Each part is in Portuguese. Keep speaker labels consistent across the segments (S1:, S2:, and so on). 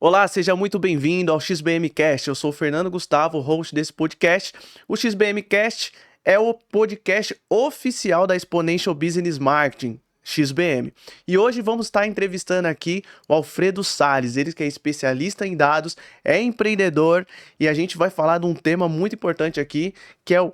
S1: Olá, seja muito bem-vindo ao XBMcast. Eu sou o Fernando Gustavo, host desse podcast. O XBMcast é o podcast oficial da Exponential Business Marketing, XBM. E hoje vamos estar entrevistando aqui o Alfredo Salles, ele que é especialista em dados, é empreendedor e a gente vai falar de um tema muito importante aqui, que é o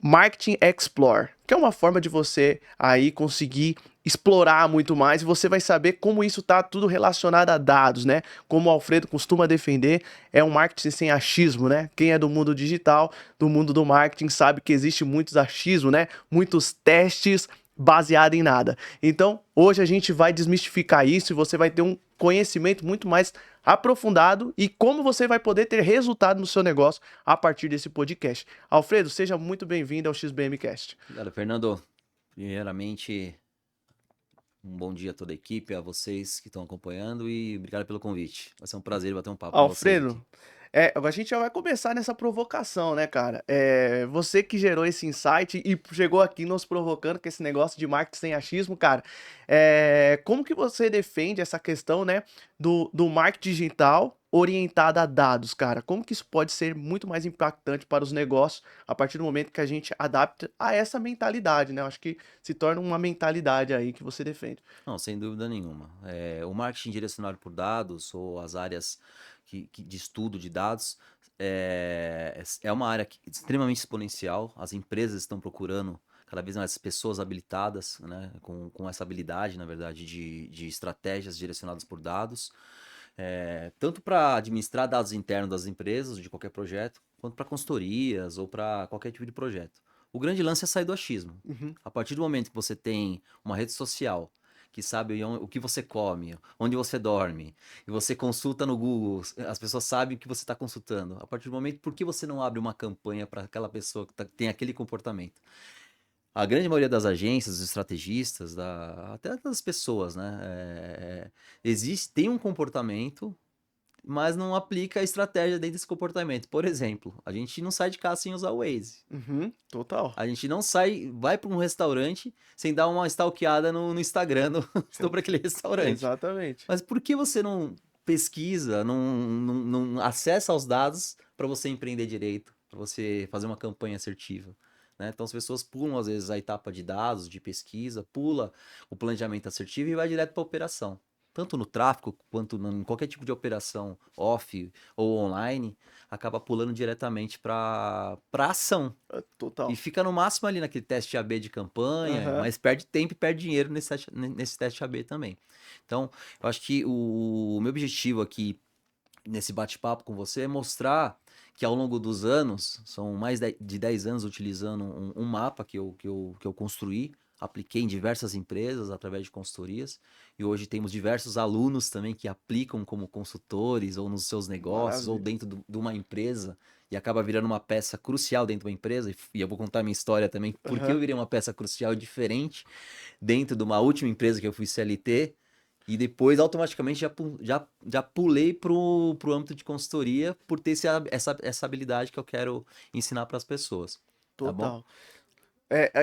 S1: Marketing Explore, que é uma forma de você aí conseguir explorar muito mais e você vai saber como isso tá tudo relacionado a dados, né? Como o Alfredo costuma defender, é um marketing sem achismo, né? Quem é do mundo digital, do mundo do marketing, sabe que existe muitos achismos, né? Muitos testes baseado em nada. Então, hoje a gente vai desmistificar isso e você vai ter um conhecimento muito mais aprofundado e como você vai poder ter resultado no seu negócio a partir desse podcast. Alfredo, seja muito bem-vindo ao XBMcast.
S2: Obrigado, Fernando. Primeiramente, um bom dia a toda a equipe, a vocês que estão acompanhando e obrigado pelo convite. Vai ser um prazer bater um papo com vocês aqui.
S1: Alfredo, a gente já vai começar nessa provocação, né, cara? Você que gerou esse insight e chegou aqui nos provocando com esse negócio de marketing sem achismo, cara. Como que você defende essa questão, né, do marketing digital orientado a dados, cara? Como que isso pode ser muito mais impactante para os negócios a partir do momento que a gente adapta a essa mentalidade, né? Eu acho que se torna uma mentalidade aí que você defende.
S2: Não, sem dúvida nenhuma. O marketing direcionado por dados ou as áreas de estudo de dados é uma área extremamente exponencial. As empresas estão procurando cada vez mais pessoas habilitadas, né, com essa habilidade, na verdade, de estratégias direcionadas por dados. Tanto para administrar dados internos das empresas, de qualquer projeto, quanto para consultorias ou para qualquer tipo de projeto. O grande lance é sair do achismo.
S1: Uhum.
S2: A partir do momento que você tem uma rede social que sabe o que você come, onde você dorme, e você consulta no Google, as pessoas sabem o que você está consultando. A partir do momento, por que você não abre uma campanha para aquela pessoa que tem aquele comportamento? A grande maioria das agências, dos estrategistas, até das pessoas, né? Tem um comportamento, mas não aplica a estratégia dentro desse comportamento. Por exemplo, a gente não sai de casa sem usar o Waze.
S1: Uhum, total.
S2: A gente não vai para um restaurante sem dar uma stalkeada no Instagram sobre aquele restaurante.
S1: Exatamente.
S2: Mas por que você não pesquisa, não acessa os dados para você empreender direito, para você fazer uma campanha assertiva? Né? Então as pessoas pulam às vezes a etapa de dados, de pesquisa, pula o planejamento assertivo e vai direto para a operação. Tanto no tráfego quanto em qualquer tipo de operação off ou online, acaba pulando diretamente para ação. E
S1: Total.
S2: fica no máximo ali naquele teste AB de campanha,
S1: Aham.
S2: mas perde tempo e perde dinheiro nesse teste AB também. Então, eu acho que o meu objetivo aqui nesse bate-papo com você é mostrar que ao longo dos anos, são mais de 10 anos utilizando um mapa que eu construí, apliquei em diversas empresas através de consultorias, e hoje temos diversos alunos também que aplicam como consultores, ou nos seus negócios, ou
S1: Maravilha.
S2: dentro de uma empresa, e acaba virando uma peça crucial dentro de uma empresa, e eu vou contar minha história também, porque eu
S1: Aham.
S2: virei uma peça crucial e diferente dentro de uma última empresa que eu fui CLT, e depois, automaticamente, já pulei pro âmbito de consultoria por ter essa habilidade que eu quero ensinar para as pessoas, tá bom?
S1: Total.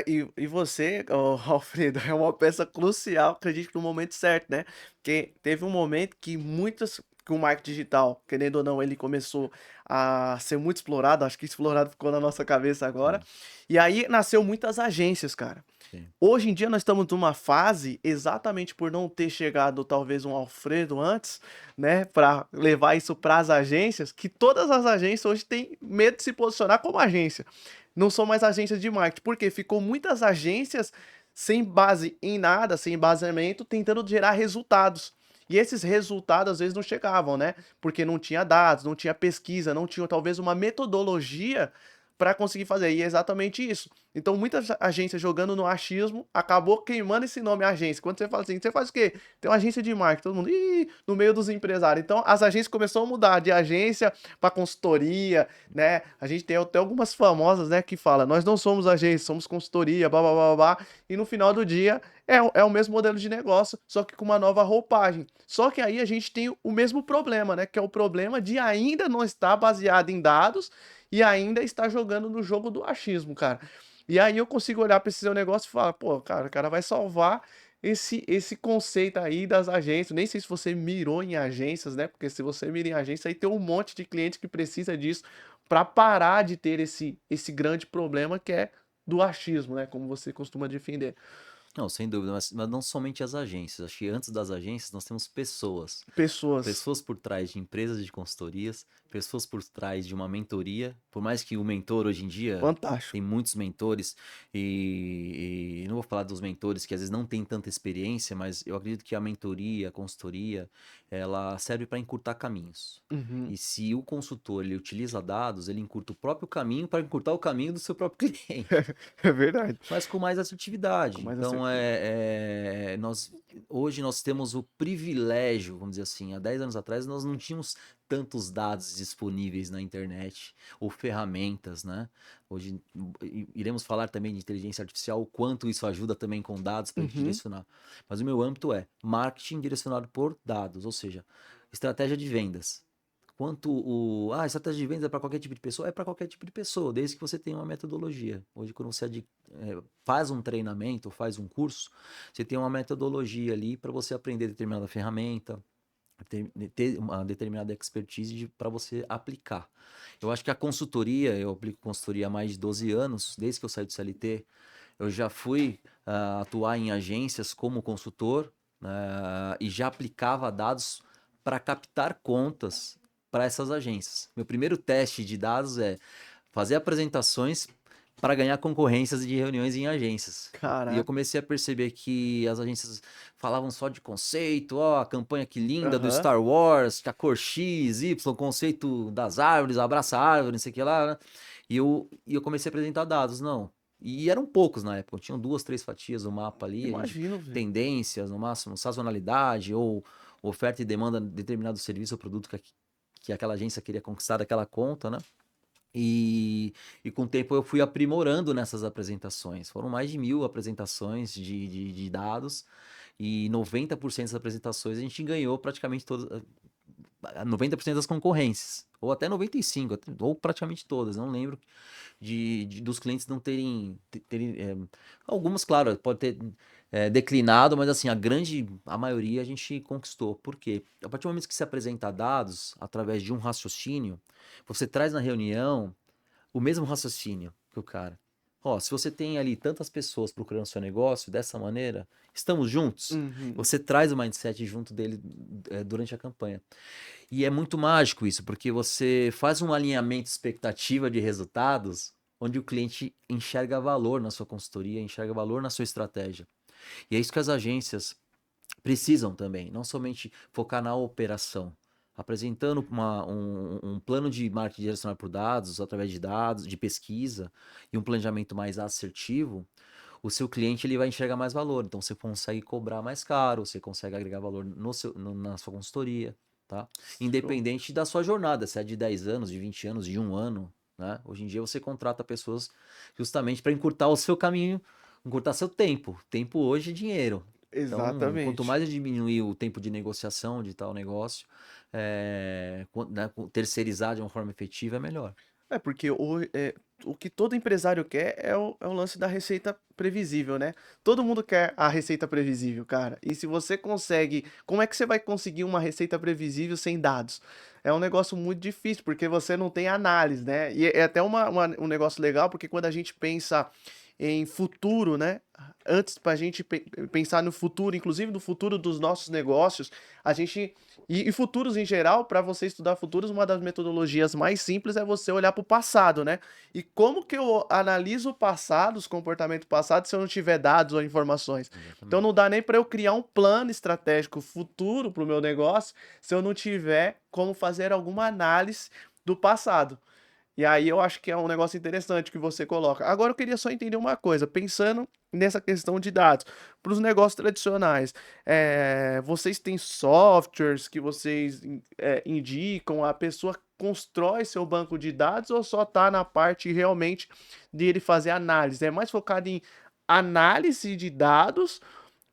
S1: E você, ô, Alfredo, é uma peça crucial, acredito que no momento certo, né? Porque teve um momento que o marketing digital, querendo ou não, ele começou a ser muito explorado, acho que explorado ficou na nossa cabeça agora.
S2: Sim,
S1: E aí nasceu muitas agências, cara.
S2: sim.
S1: Hoje em dia nós estamos numa fase, exatamente por não ter chegado talvez um Alfredo antes, né, para levar isso para as agências, que todas as agências hoje têm medo de se posicionar como agência. Não são mais agências de marketing, porque ficou muitas agências sem base em nada, sem embasamento, tentando gerar resultados. E esses resultados às vezes não chegavam, né? Porque não tinha dados, não tinha pesquisa, não tinha talvez uma metodologia para conseguir fazer. E é exatamente isso. Então, muitas agências jogando no achismo acabou queimando esse nome agência. Quando você fala assim, você faz o quê? Tem uma agência de marketing, todo mundo, ih, no meio dos empresários. Então, as agências começaram a mudar de agência para consultoria, né? A gente tem até algumas famosas, né, que fala, nós não somos agência, somos consultoria, blá, blá, blá, blá, blá. E no final do dia é o mesmo modelo de negócio, só que com uma nova roupagem. Só que aí a gente tem o mesmo problema, né? Que é o problema de ainda não estar baseado em dados e ainda estar jogando no jogo do achismo, cara. E aí eu consigo olhar para esse seu negócio e falar, pô, cara, o cara vai salvar esse conceito aí das agências. Nem sei se você mirou em agências, né? Porque se você mira em agência, aí tem um monte de cliente que precisa disso para parar de ter esse grande problema que é do achismo, né? Como você costuma defender.
S2: Não, sem dúvida, mas não somente as agências. Acho que antes das agências nós temos pessoas.
S1: Pessoas.
S2: Pessoas por trás de empresas de consultorias, pessoas por trás de uma mentoria. Por mais que o mentor hoje em dia tem
S1: Fantástico.
S2: muitos mentores, e não vou falar dos mentores que às vezes não têm tanta experiência, mas eu acredito que a mentoria, a consultoria, ela serve para encurtar caminhos.
S1: Uhum.
S2: E se o consultor ele utiliza dados, ele encurta o próprio caminho para encurtar o caminho do seu próprio cliente,
S1: É verdade.
S2: mas com mais
S1: Com
S2: assertividade.
S1: mais
S2: Então,
S1: assertivo.
S2: hoje nós temos o privilégio, vamos dizer assim, há 10 anos atrás nós não tínhamos tantos dados disponíveis na internet ou ferramentas, né? Hoje iremos falar também de inteligência artificial, o quanto isso ajuda também com dados para a gente
S1: Uhum.
S2: direcionar. Mas o meu âmbito é marketing direcionado por dados, ou seja, estratégia de vendas. Estratégia de vendas é para qualquer tipo de pessoa? É para qualquer tipo de pessoa, desde que você tenha uma metodologia. Hoje, quando você faz um treinamento, faz um curso, você tem uma metodologia ali para você aprender determinada ferramenta, ter uma determinada expertise para você aplicar. Eu acho que a consultoria, eu aplico consultoria há mais de 12 anos, desde que eu saí do CLT, eu já fui atuar em agências como consultor, e já aplicava dados para captar contas para essas agências. Meu primeiro teste de dados é fazer apresentações para ganhar concorrências de reuniões em agências. E eu
S1: Caraca.
S2: comecei a perceber que as agências falavam só de conceito, ó, a campanha que linda do
S1: Aham.
S2: Star Wars, que a cor X, Y, conceito das árvores, abraça a árvore, não sei o que lá, né? E eu comecei a apresentar dados, não. E eram poucos na época, tinham 2, 3 fatias do mapa ali, a gente,
S1: Imagino, velho.
S2: tendências, no máximo, sazonalidade ou oferta e demanda de determinado serviço ou produto que aquela agência queria conquistar daquela conta, né? E com o tempo eu fui aprimorando nessas apresentações. Foram mais de 1000 apresentações de dados e 90% das apresentações a gente ganhou praticamente todas, 90% das concorrências, ou até 95%, ou praticamente todas. Não lembro dos clientes não terem algumas, claro, pode ter declinado, mas assim, a maioria a gente conquistou. Por quê? A partir do momento que se apresenta dados através de um raciocínio, você traz na reunião o mesmo raciocínio que o cara. Ó, se você tem ali tantas pessoas procurando seu negócio dessa maneira, estamos juntos.
S1: Uhum.
S2: Você traz o mindset junto dele durante a campanha. E é muito mágico isso, porque você faz um alinhamento expectativa de resultados onde o cliente enxerga valor na sua consultoria, enxerga valor na sua estratégia. E é isso que as agências precisam também, não somente focar na operação, apresentando um plano de marketing direcionado por dados, através de dados, de pesquisa e um planejamento mais assertivo, o seu cliente ele vai enxergar mais valor. Então você consegue cobrar mais caro, você consegue agregar valor na sua consultoria, tá?
S1: Show.
S2: Independente da sua jornada, se é de 10 anos, de 20 anos, de um ano, né? Hoje em dia você contrata pessoas justamente para encurtar o seu caminho, encurtar seu tempo. Tempo hoje é dinheiro. Então, quanto
S1: Exatamente.
S2: mais eu diminuir o tempo de negociação de tal negócio, né, terceirizar de uma forma efetiva é melhor.
S1: É, porque o que todo empresário quer é o lance da receita previsível, né? Todo mundo quer a receita previsível, cara. E se você consegue. Como é que você vai conseguir uma receita previsível sem dados? É um negócio muito difícil, porque você não tem análise, né? E é até um negócio legal, porque quando a gente pensa em futuro, né? Antes pra gente pensar no futuro, inclusive no futuro dos nossos negócios, a gente e futuros em geral, para você estudar futuros, uma das metodologias mais simples é você olhar para o passado, né? E como que eu analiso o passado, os comportamentos passados, se eu não tiver dados ou informações? Então
S2: Exatamente.
S1: não dá nem para eu criar um plano estratégico futuro para o meu negócio se eu não tiver como fazer alguma análise do passado. E aí eu acho que é um negócio interessante que você coloca. Agora eu queria só entender uma coisa, pensando nessa questão de dados, para os negócios tradicionais, vocês têm softwares que vocês indicam, a pessoa constrói seu banco de dados ou só está na parte realmente de ele fazer análise? É mais focado em análise de dados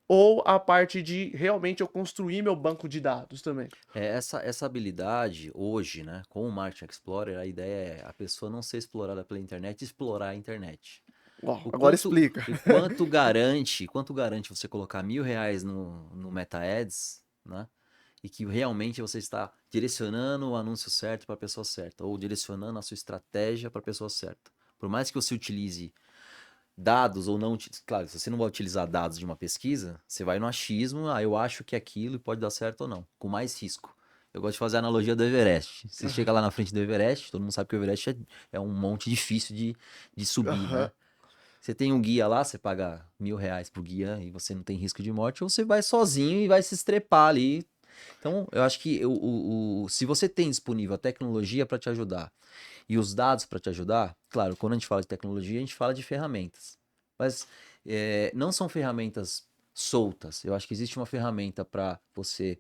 S1: ou a parte de realmente eu construir meu banco de dados também?
S2: Essa habilidade hoje, né, com o Marketing Explorer, a ideia é a pessoa não ser explorada pela internet, explorar a internet.
S1: Ó,
S2: O
S1: agora
S2: quanto,
S1: explica.
S2: quanto garante você colocar R$ 1.000 no Meta Ads, né? E que realmente você está direcionando o anúncio certo para a pessoa certa, ou direcionando a sua estratégia para a pessoa certa. Por mais que você utilize dados ou não, claro, se você não vai utilizar dados de uma pesquisa, você vai no achismo, eu acho que é aquilo e pode dar certo ou não, com mais risco. Eu gosto de fazer a analogia do Everest. Você chega lá na frente do Everest, todo mundo sabe que o Everest é um monte difícil de subir,
S1: Aham.
S2: né? Você tem um guia lá, você paga R$ 1.000 pro guia e você não tem risco de morte, ou você vai sozinho e vai se estrepar ali. Então, eu acho que se você tem disponível a tecnologia para te ajudar e os dados para te ajudar, claro, quando a gente fala de tecnologia, a gente fala de ferramentas. Mas não são ferramentas soltas. Eu acho que existe uma ferramenta para você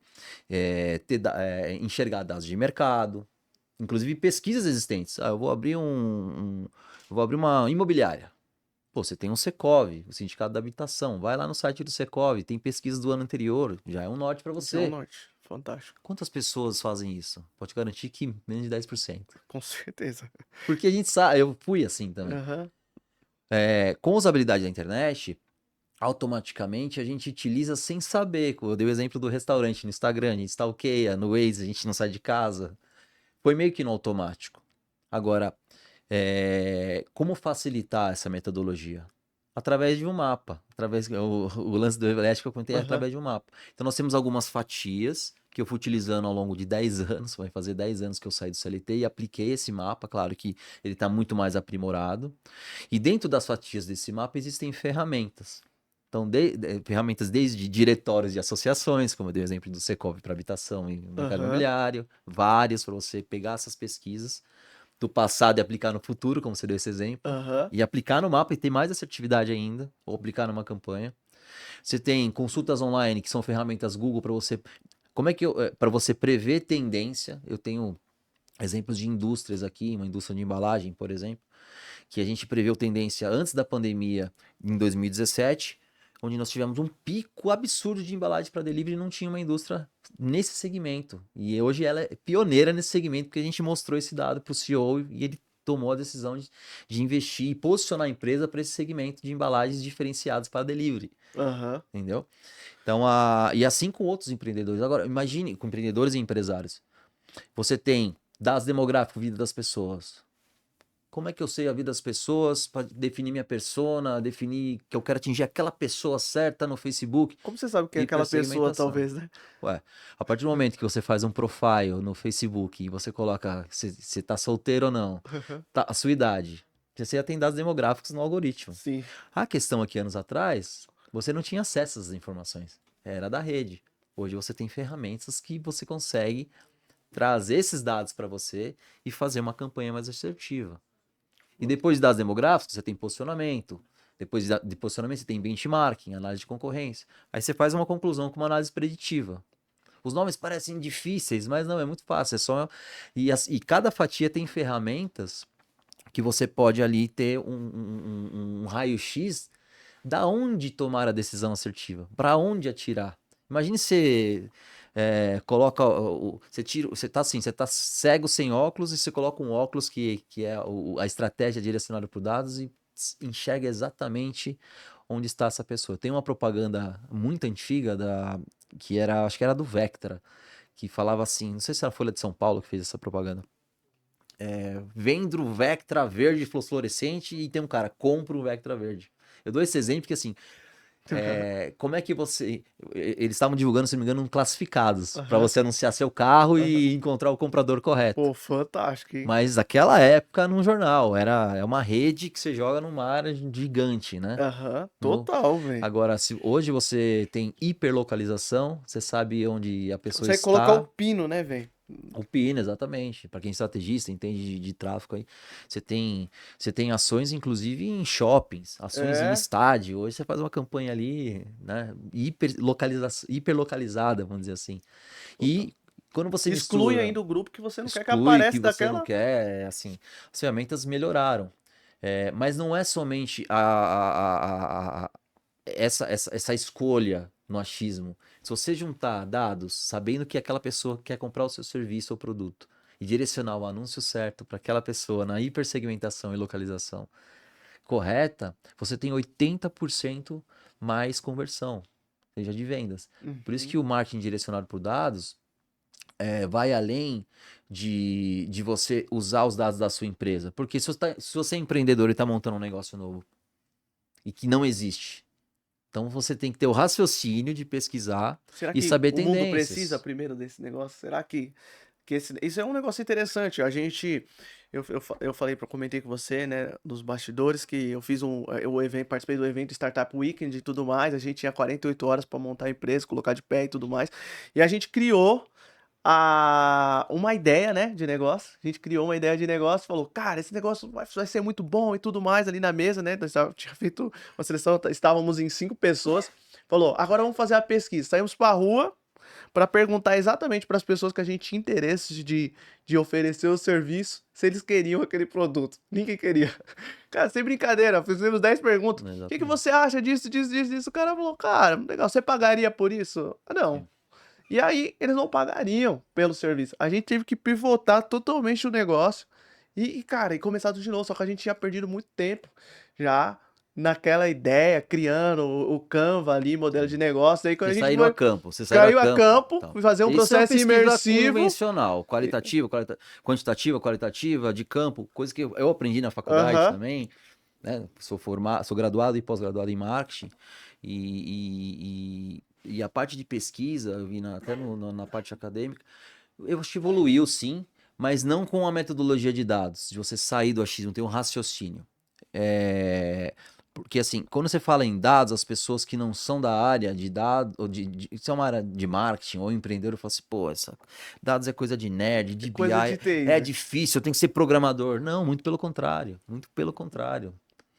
S2: enxergar dados de mercado, inclusive pesquisas existentes. Eu vou abrir eu vou abrir uma imobiliária. Pô, você tem um Secov, o Sindicato da Habitação. Vai lá no site do Secov, tem pesquisas do ano anterior, já é um norte para
S1: Já é um
S2: você.
S1: norte. Fantástico.
S2: Quantas pessoas fazem isso? Pode garantir que menos de 10%.
S1: Com certeza.
S2: Porque a gente sabe, eu fui assim também.
S1: Aham.
S2: Com usabilidade da internet, automaticamente a gente utiliza sem saber. Eu dei o exemplo do restaurante no Instagram, a gente stalkeia, no Waze, a gente não sai de casa. Foi meio que no automático. Agora, como facilitar essa metodologia? Através de um mapa. O lance do Everest que eu contei é
S1: Aham.
S2: através de um mapa. Então nós temos algumas fatias que eu fui utilizando ao longo de 10 anos. Vai fazer 10 anos que eu saí do CLT e apliquei esse mapa. Claro que ele está muito mais aprimorado. E dentro das fatias desse mapa existem ferramentas. Então, ferramentas desde diretórios de associações, como eu dei o exemplo do Secov para habitação e mercado
S1: Aham.
S2: imobiliário, várias para você pegar essas pesquisas do passado e aplicar no futuro, como você deu esse exemplo,
S1: Aham.
S2: e aplicar no mapa e ter mais assertividade ainda, ou aplicar numa campanha. Você tem consultas online, que são ferramentas Google para você. Como é que para você prever tendência? Eu tenho exemplos de indústrias aqui, uma indústria de embalagem, por exemplo, que a gente preveu tendência antes da pandemia, em 2017, onde nós tivemos um pico absurdo de embalagem para delivery e não tinha uma indústria nesse segmento. E hoje ela é pioneira nesse segmento, porque a gente mostrou esse dado para o CEO e ele tomou a decisão de investir e posicionar a empresa para esse segmento de embalagens diferenciadas para delivery,
S1: Aham.
S2: entendeu? Então, e assim com outros empreendedores. Agora, imagine, com empreendedores e empresários. Você tem dados demográficos, vida das pessoas. Como é que eu sei a vida das pessoas para definir minha persona, definir que eu quero atingir aquela pessoa certa no Facebook?
S1: Como você sabe que é aquela pessoa,
S2: Hipersegmentação.
S1: talvez, né?
S2: Ué, a partir do momento que você faz um profile no Facebook e você coloca se tá solteiro ou não,
S1: Aham.
S2: a sua idade, você já tem dados demográficos no algoritmo.
S1: Sim.
S2: A questão aqui, anos atrás, você não tinha acesso a essas informações. Era da rede. Hoje você tem ferramentas que você consegue trazer esses dados para você e fazer uma campanha mais assertiva. E depois de dados demográficos, você tem posicionamento. Depois de posicionamento, você tem benchmarking, análise de concorrência. Aí você faz uma conclusão com uma análise preditiva. Os nomes parecem difíceis, mas não, é muito fácil. É só. E cada fatia tem ferramentas que você pode ali ter um raio-x da onde tomar a decisão assertiva, para onde atirar. Imagine você coloca você tira, você tá assim, você tá cego sem óculos e você coloca um óculos que é a estratégia direcionada por dados e enxerga exatamente onde está essa pessoa. Tem uma propaganda muito antiga que era, acho que era do Vectra, que falava assim, não sei se era a Folha de São Paulo que fez essa propaganda. Vendo Vectra verde fluorescente e tem um cara, compra o Vectra verde. Eu dou esse exemplo porque assim, como é que você. Eles estavam divulgando, se não me engano, classificados, para
S1: Aham.
S2: você anunciar seu carro
S1: Aham.
S2: e encontrar o comprador correto.
S1: Pô, fantástico, hein?
S2: Mas naquela época, num jornal, é uma rede que você joga num mar gigante, né?
S1: Aham.
S2: No-
S1: Total, velho.
S2: Agora, se hoje você tem hiperlocalização, você sabe onde a
S1: Você
S2: pessoa
S1: consegue colocar o
S2: está.
S1: pino, né, velho?
S2: O PIN, exatamente. Para quem é estrategista, entende de tráfego aí. Você tem ações, inclusive, em shoppings, ações em
S1: É.
S2: estádio. Hoje você faz uma campanha ali, né? Hiperlocalizada, vamos dizer assim.
S1: Total.
S2: E quando você
S1: Exclui
S2: mistura,
S1: ainda o grupo que você não quer que
S2: exclui que
S1: aparece
S2: você não
S1: daquela.
S2: quer, assim, as ferramentas melhoraram. Mas não é somente essa escolha no achismo. Se você juntar dados, sabendo que aquela pessoa quer comprar o seu serviço ou produto, e direcionar o anúncio certo para aquela pessoa na hipersegmentação e localização, correta, você tem 80% mais conversão, seja de vendas. Por isso
S1: Uhum.
S2: que o marketing direcionado por dados vai além de você usar os dados da sua empresa. Porque se você é empreendedor e está montando um negócio novo e que não existe, então você tem que ter o raciocínio de pesquisar
S1: Será
S2: e
S1: que
S2: saber
S1: o mundo precisa
S2: tendências.
S1: primeiro desse negócio? Será que isso é um negócio interessante? A gente, eu falei, comentei com você, né, nos bastidores, que eu fiz o evento, participei do evento Startup Weekend e tudo mais. A gente tinha 48 horas para montar a empresa, colocar de pé e tudo mais. E a gente criou uma ideia, né, de negócio. A gente criou uma ideia de negócio, falou, cara, esse negócio vai ser muito bom e tudo mais ali na mesa, né? Tinha feito uma seleção, estávamos em 5 pessoas. Falou, agora vamos fazer a pesquisa. Saímos pra rua para perguntar exatamente para as pessoas que a gente tinha interesse de oferecer o serviço, se eles queriam aquele produto. Ninguém queria. Cara, sem brincadeira, fizemos 10 perguntas. O que
S2: Exatamente.
S1: você acha disso, disso, disso, disso? O cara falou, cara, legal, você pagaria por isso? Ah, não.
S2: Sim.
S1: E aí eles não pagariam pelo serviço. A gente teve que pivotar totalmente o negócio cara, e começar tudo de novo. Só que a gente tinha perdido muito tempo já naquela ideia, criando o Canva ali, modelo de
S2: Sim.
S1: negócio. Daí quando a
S2: Vocês
S1: gente
S2: saíram a
S1: foi,
S2: campo, vocês saíram a
S1: caiu a
S2: campo.
S1: campo,
S2: Então.
S1: fui fazer um
S2: Isso é uma
S1: processo
S2: pesquisa
S1: imersivo.
S2: convencional,
S1: E-
S2: qualitativa, quantitativa, qualitativa, de campo, coisa que eu aprendi na faculdade
S1: Aham,
S2: também, né? Sou graduado e pós-graduado em marketing, e a parte de pesquisa, eu vi até na parte acadêmica, eu acho que evoluiu sim, mas não com a metodologia de dados, de você sair do achismo, ter um raciocínio. Porque assim, quando você fala em dados, as pessoas que não são da área de dados, ou se é uma área de marketing ou empreendedor, falam assim, pô, dados é coisa de nerd,
S1: é
S2: de
S1: coisa
S2: BI,
S1: de TI,
S2: é
S1: né?
S2: difícil, eu tenho que ser programador. Não, muito pelo contrário, muito pelo contrário.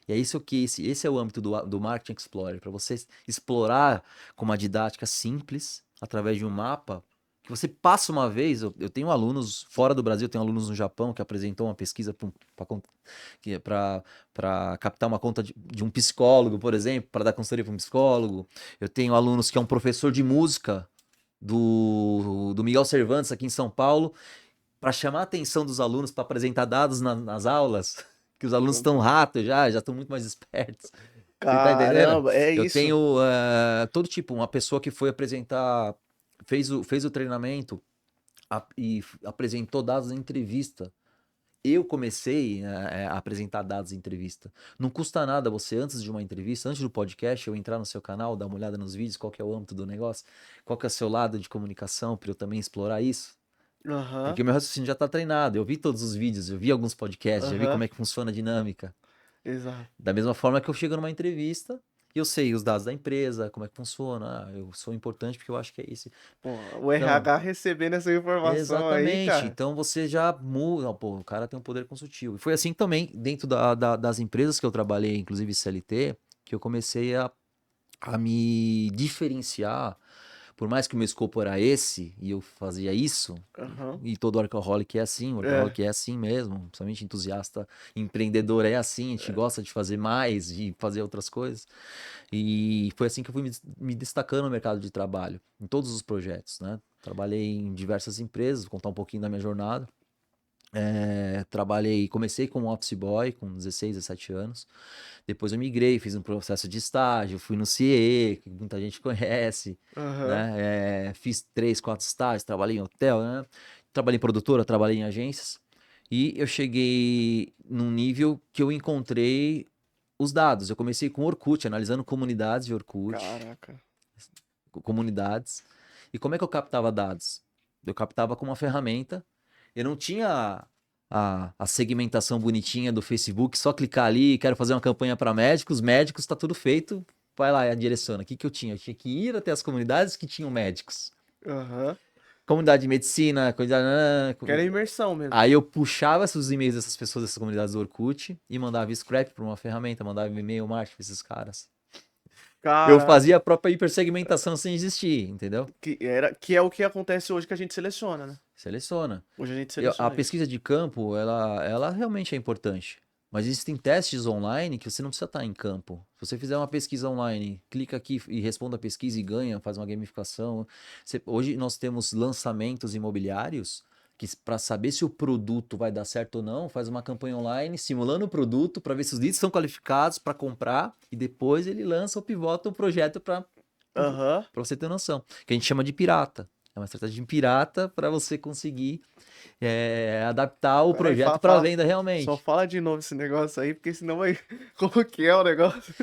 S2: E é isso que esse é o âmbito do Marketing Explorer, para você explorar com uma didática simples, através de um mapa, que você passa uma vez. Eu tenho alunos fora do Brasil, eu tenho alunos no Japão que apresentou uma pesquisa para captar uma conta de um psicólogo, por exemplo, para dar consultoria para um psicólogo. Eu tenho alunos que é um professor de música do Miguel Cervantes aqui em São Paulo, para chamar a atenção dos alunos, para apresentar dados nas aulas, que os alunos estão ratos já estão muito mais espertos. Você tá entendendo?
S1: Caramba, é
S2: Eu
S1: isso.
S2: tenho todo tipo, uma pessoa que foi apresentar, fez o treinamento e apresentou dados em entrevista. Eu comecei a apresentar dados em entrevista. Não custa nada você, antes de uma entrevista, antes do podcast, eu entrar no seu canal, dar uma olhada nos vídeos, qual que é o âmbito do negócio, qual que é o seu lado de comunicação, para eu também explorar isso.
S1: Aham,
S2: Porque o meu raciocínio já está treinado. Eu vi todos os vídeos, eu vi alguns podcasts, já vi
S1: aham,
S2: como é que funciona a dinâmica.
S1: exato.
S2: Da mesma forma que eu chego numa entrevista e eu sei os dados da empresa, como é que funciona. Ah, eu sou importante porque eu acho que é isso.
S1: Pô, o
S2: Então,
S1: RH recebendo essa informação aí,
S2: exatamente.
S1: cara.
S2: Então você já muda. Não, pô, o cara tem um poder consultivo. E foi assim também, dentro das empresas que eu trabalhei, inclusive CLT, que eu comecei a me diferenciar. Por mais que o meu escopo era esse, e eu fazia isso,
S1: Aham.
S2: e todo workaholic é assim,
S1: É.
S2: workaholic é assim mesmo, principalmente entusiasta, empreendedor é assim, a gente gosta de fazer mais, de fazer outras coisas. E foi assim que eu fui me destacando no mercado de trabalho, em todos os projetos, né? Trabalhei em diversas empresas, vou contar um pouquinho da minha jornada. Comecei como office boy com 16, 17 anos. Depois eu migrei, fiz um processo de estágio, fui no CIE, que muita gente conhece,
S1: Aham.
S2: né? Fiz 3, 4 estágios, trabalhei em hotel, né? Trabalhei em produtora, trabalhei em agências. E eu cheguei num nível que eu encontrei os dados. Eu comecei com Orkut, analisando comunidades de Orkut,
S1: Caraca.
S2: comunidades. E como é que eu captava dados? Eu captava com uma ferramenta. Eu não tinha a segmentação bonitinha do Facebook, só clicar ali, quero fazer uma campanha para médicos, está tudo feito, vai lá e direciona. O que que eu tinha? Eu tinha que ir até as comunidades que tinham médicos.
S1: Aham.
S2: Comunidade de medicina, comunidade...
S1: Que era imersão mesmo.
S2: Aí eu puxava esses e-mails dessas pessoas, dessas comunidades do Orkut, e mandava scrap para uma ferramenta, mandava e-mail marketing para esses caras. Eu
S1: Caraca.
S2: fazia a própria hipersegmentação sem existir, entendeu?
S1: Que é o que acontece hoje que a gente seleciona, né?
S2: Seleciona.
S1: Hoje a gente
S2: A
S1: seleciona isso.
S2: pesquisa de campo, ela realmente é importante. Mas existem testes online que você não precisa estar em campo. Se você fizer uma pesquisa online, clica aqui e responda a pesquisa e ganha, faz uma gamificação. Hoje nós temos lançamentos imobiliários que para saber se o produto vai dar certo ou não, faz uma campanha online simulando o produto para ver se os leads estão qualificados para comprar e depois ele lança ou pivota o projeto para
S1: Aham.
S2: você ter noção. Que a gente chama de pirata. É uma estratégia de pirata para você conseguir adaptar o
S1: Peraí,
S2: projeto para venda
S1: só
S2: realmente.
S1: fala de novo esse negócio aí, porque senão vai. Como que é o negócio?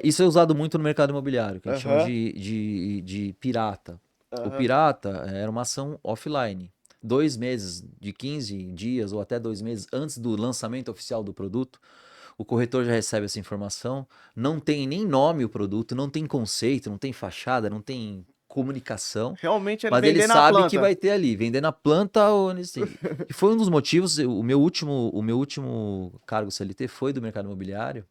S2: Isso é usado muito no mercado imobiliário, que a gente chama
S1: Aham,
S2: de pirata. O
S1: aham.
S2: pirata era uma ação offline. 2 meses, de 15 dias ou até 2 meses antes do lançamento oficial do produto, o corretor já recebe essa informação. Não tem nem nome o produto, não tem conceito, não tem fachada, não tem comunicação.
S1: Realmente ele
S2: Mas ele
S1: vender na
S2: sabe que
S1: planta.
S2: vai ter ali, vender na planta ou nesse. E foi um dos motivos, o meu último cargo CLT foi do mercado imobiliário,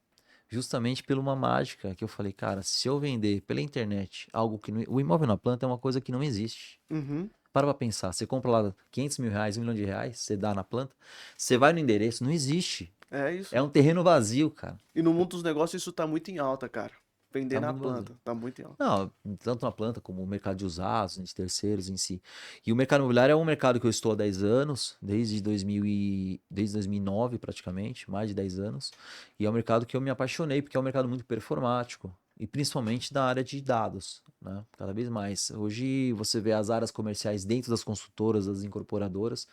S2: justamente por uma mágica que eu falei, cara, se eu vender pela internet algo que o imóvel na planta é uma coisa que não existe.
S1: Uhum.
S2: Para pra pensar, você compra lá 500 mil reais, 1 milhão de reais, você dá na planta, você vai no endereço, não existe.
S1: É isso.
S2: É um terreno vazio, cara.
S1: E no mundo dos negócios isso tá muito em alta, cara. Vender
S2: Tá
S1: na
S2: muito vazio.
S1: planta. Tá muito em alta.
S2: Não, tanto na planta como o mercado de usados, de terceiros em si. E o mercado imobiliário é um mercado que eu estou há 10 anos, desde 2009 praticamente, mais de 10 anos. E é um mercado que eu me apaixonei, porque é um mercado muito performático. E principalmente na área de dados, né? Cada vez mais. Hoje você vê as áreas comerciais dentro das consultoras, das incorporadoras,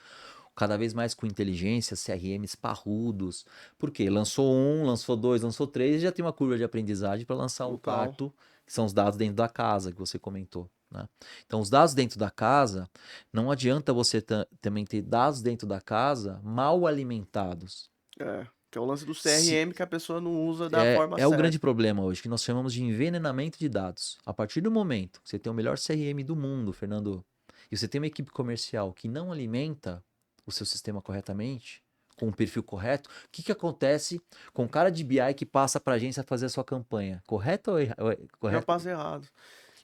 S2: cada vez mais com inteligência, CRMs parrudos. Por quê? Lançou um, lançou dois, lançou três, e já tem uma curva de aprendizagem para lançar um
S1: Total.
S2: quarto, que são os dados dentro da casa, que você comentou. Né? Então, os dados dentro da casa, não adianta você também ter dados dentro da casa mal alimentados.
S1: É. Que é o lance do
S2: Se,
S1: CRM que a pessoa não usa da
S2: é,
S1: forma
S2: é o grande
S1: certa.
S2: problema hoje, que nós chamamos de envenenamento de dados. A partir do momento que você tem o melhor CRM do mundo, Fernando, e você tem uma equipe comercial que não alimenta o seu sistema corretamente, com o perfil correto, o que acontece com o cara de BI que passa para a agência fazer a sua campanha? Correto ou
S1: Já
S2: correto?
S1: passa errado.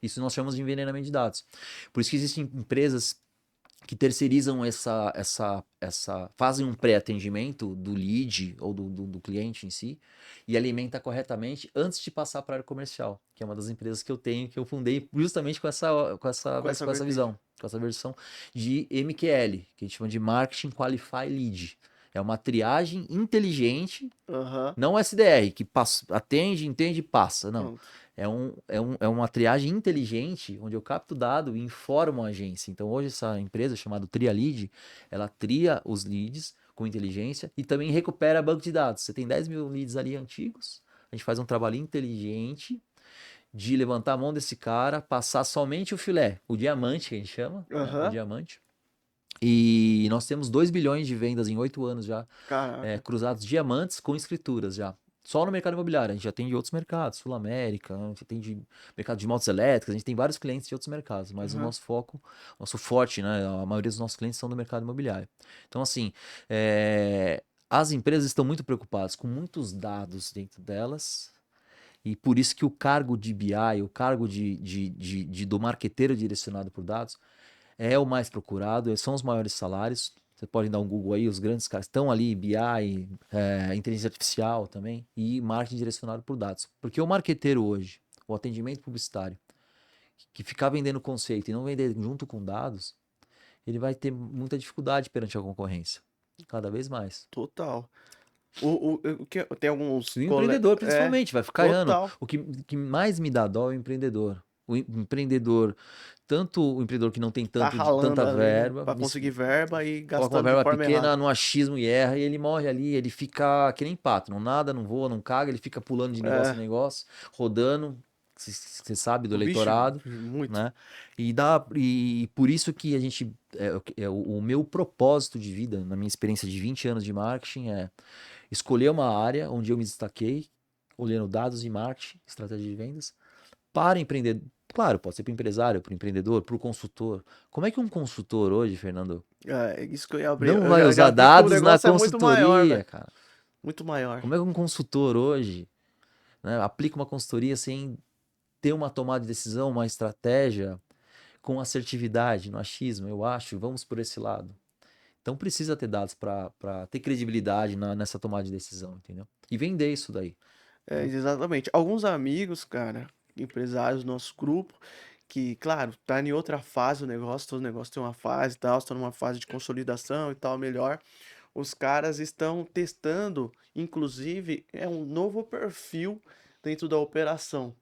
S2: Isso nós chamamos de envenenamento de dados. Por isso que existem empresas que terceirizam fazem um pré-atendimento do lead ou do cliente em si e alimenta corretamente antes de passar para a área comercial, que é uma das empresas que eu tenho, que eu fundei justamente com essa, com essa,
S1: Com essa
S2: com essa
S1: vertente.
S2: visão, com essa versão de MQL, que a gente chama de Marketing Qualify Lead. É uma triagem inteligente,
S1: Aham.
S2: não SDR, que passa, atende, entende e passa. Não.
S1: Pronto.
S2: É uma triagem inteligente, onde eu capto dado e informo a agência. Então, hoje, essa empresa chamada TriaLead, ela tria os leads com inteligência e também recupera banco de dados. Você tem 10 mil leads ali antigos, a gente faz um trabalho inteligente de levantar a mão desse cara, passar somente o filé, o diamante que a gente chama, né? O
S1: Aham.
S2: diamante. E nós temos 2 bilhões de vendas em 8 anos já,
S1: Caraca.
S2: cruzados diamantes com escrituras já. Só no mercado imobiliário, a gente já tem de outros mercados, Sul América, a gente tem de mercado de motos elétricas, a gente tem vários clientes de outros mercados, mas o
S1: Aham.
S2: nosso foco, nosso forte, né, a maioria dos nossos clientes são do mercado imobiliário. Então, assim, as empresas estão muito preocupadas com muitos dados dentro delas, e por isso que o cargo de BI, o cargo do marqueteiro direcionado por dados, é o mais procurado, são os maiores salários. Você pode dar um Google aí, os grandes caras estão ali, BI, inteligência artificial também, e marketing direcionado por dados. Porque o marqueteiro hoje, o atendimento publicitário, que ficar vendendo conceito e não vender junto com dados, ele vai ter muita dificuldade perante a concorrência. Cada vez mais.
S1: Total. O que tem alguns
S2: E o empreendedor, principalmente, vai ficar errando.
S1: total.
S2: O que mais me dá dó é o empreendedor. O empreendedor, tanto o empreendedor que não tem
S1: Tá
S2: tanta
S1: ralando ali, né?
S2: verba,
S1: Pra conseguir verba e
S2: coloca uma
S1: gastando de
S2: verba
S1: forma
S2: pequena
S1: errada.
S2: no achismo e erra, e ele morre ali, ele fica que nem pato, não nada, não voa, não caga, ele fica pulando de negócio
S1: É.
S2: em negócio, rodando, você sabe, do
S1: Vixe,
S2: eleitorado,
S1: muito.
S2: né? E por isso que a gente, o meu propósito de vida, na minha experiência de 20 anos de marketing, é escolher uma área onde eu me destaquei, olhando dados de marketing, estratégia de vendas, para empreender. Claro, pode ser para o empresário, para o empreendedor, para o consultor. Como é que um consultor hoje, Fernando,
S1: É isso que eu ia abrir.
S2: não
S1: Eu
S2: vai
S1: já
S2: usar
S1: vi que o
S2: dados na
S1: negócio é muito maior,
S2: consultoria,
S1: velho.
S2: cara?
S1: Muito maior.
S2: Como é que um consultor hoje, né, aplica uma consultoria sem ter uma tomada de decisão, uma estratégia com assertividade, no achismo, eu acho, vamos por esse lado. Então precisa ter dados para ter credibilidade nessa tomada de decisão, entendeu? E vender isso daí.
S1: É,
S2: Né?
S1: exatamente. Alguns amigos, cara, empresários do nosso grupo, que, claro, tá em outra fase o negócio, todo negócio tem uma fase e tal, estão numa fase de consolidação e tal, melhor. Os caras estão testando, inclusive, é um novo perfil dentro da operação.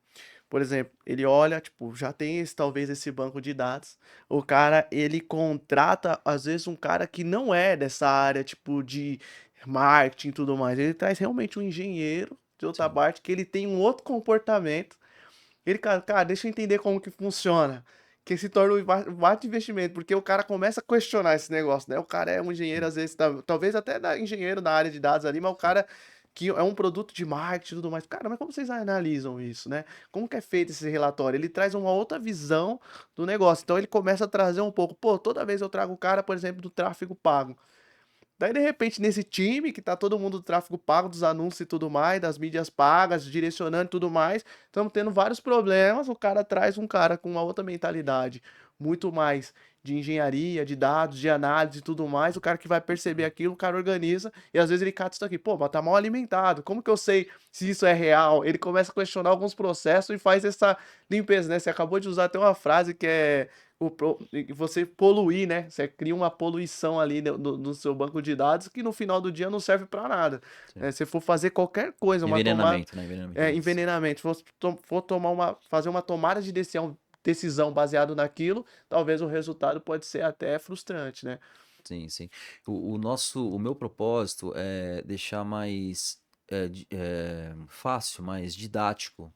S1: Por exemplo, ele olha, tipo, já tem esse, talvez esse banco de dados. O cara, ele contrata, às vezes, um cara que não é dessa área, tipo, de marketing e tudo mais. Ele traz realmente um engenheiro de outra
S2: Sim.
S1: parte que ele tem um outro comportamento. Ele, cara, deixa eu entender como que funciona. Que se torna um baita investimento, porque o cara começa a questionar esse negócio, né? O cara é um engenheiro,
S2: Sim,
S1: às vezes, talvez até engenheiro da área de dados ali, mas o
S2: sim.
S1: cara que é um produto de marketing e tudo mais. Cara, mas como vocês analisam isso, né? Como que é feito esse relatório? Ele traz uma outra visão do negócio. Então ele começa a trazer um pouco, pô, toda vez eu trago o cara, por exemplo, do tráfego pago. Daí, de repente, nesse time que tá todo mundo do tráfego pago, dos anúncios e tudo mais, das mídias pagas, direcionando e tudo mais, estamos tendo vários problemas. O cara traz um cara com uma outra mentalidade, muito mais de engenharia, de dados, de análise e tudo mais. O cara que vai perceber aquilo, o cara organiza e às vezes ele cata isso aqui, pô, mas tá mal alimentado. Como que eu sei se isso é real? Ele começa a questionar alguns processos e faz essa limpeza, né? Você acabou de usar até uma frase que é você poluir, né? Você cria uma poluição ali no seu banco de dados que no final do dia não serve para nada.
S2: Sim.
S1: Se for fazer qualquer coisa, uma tomada,
S2: Envenenamento, né? Envenenamento de dados.
S1: envenenamento, for tomar fazer uma tomada de decisão baseado naquilo, talvez o resultado pode ser até frustrante, né?
S2: Sim, sim. O meu propósito é deixar mais fácil, mais didático.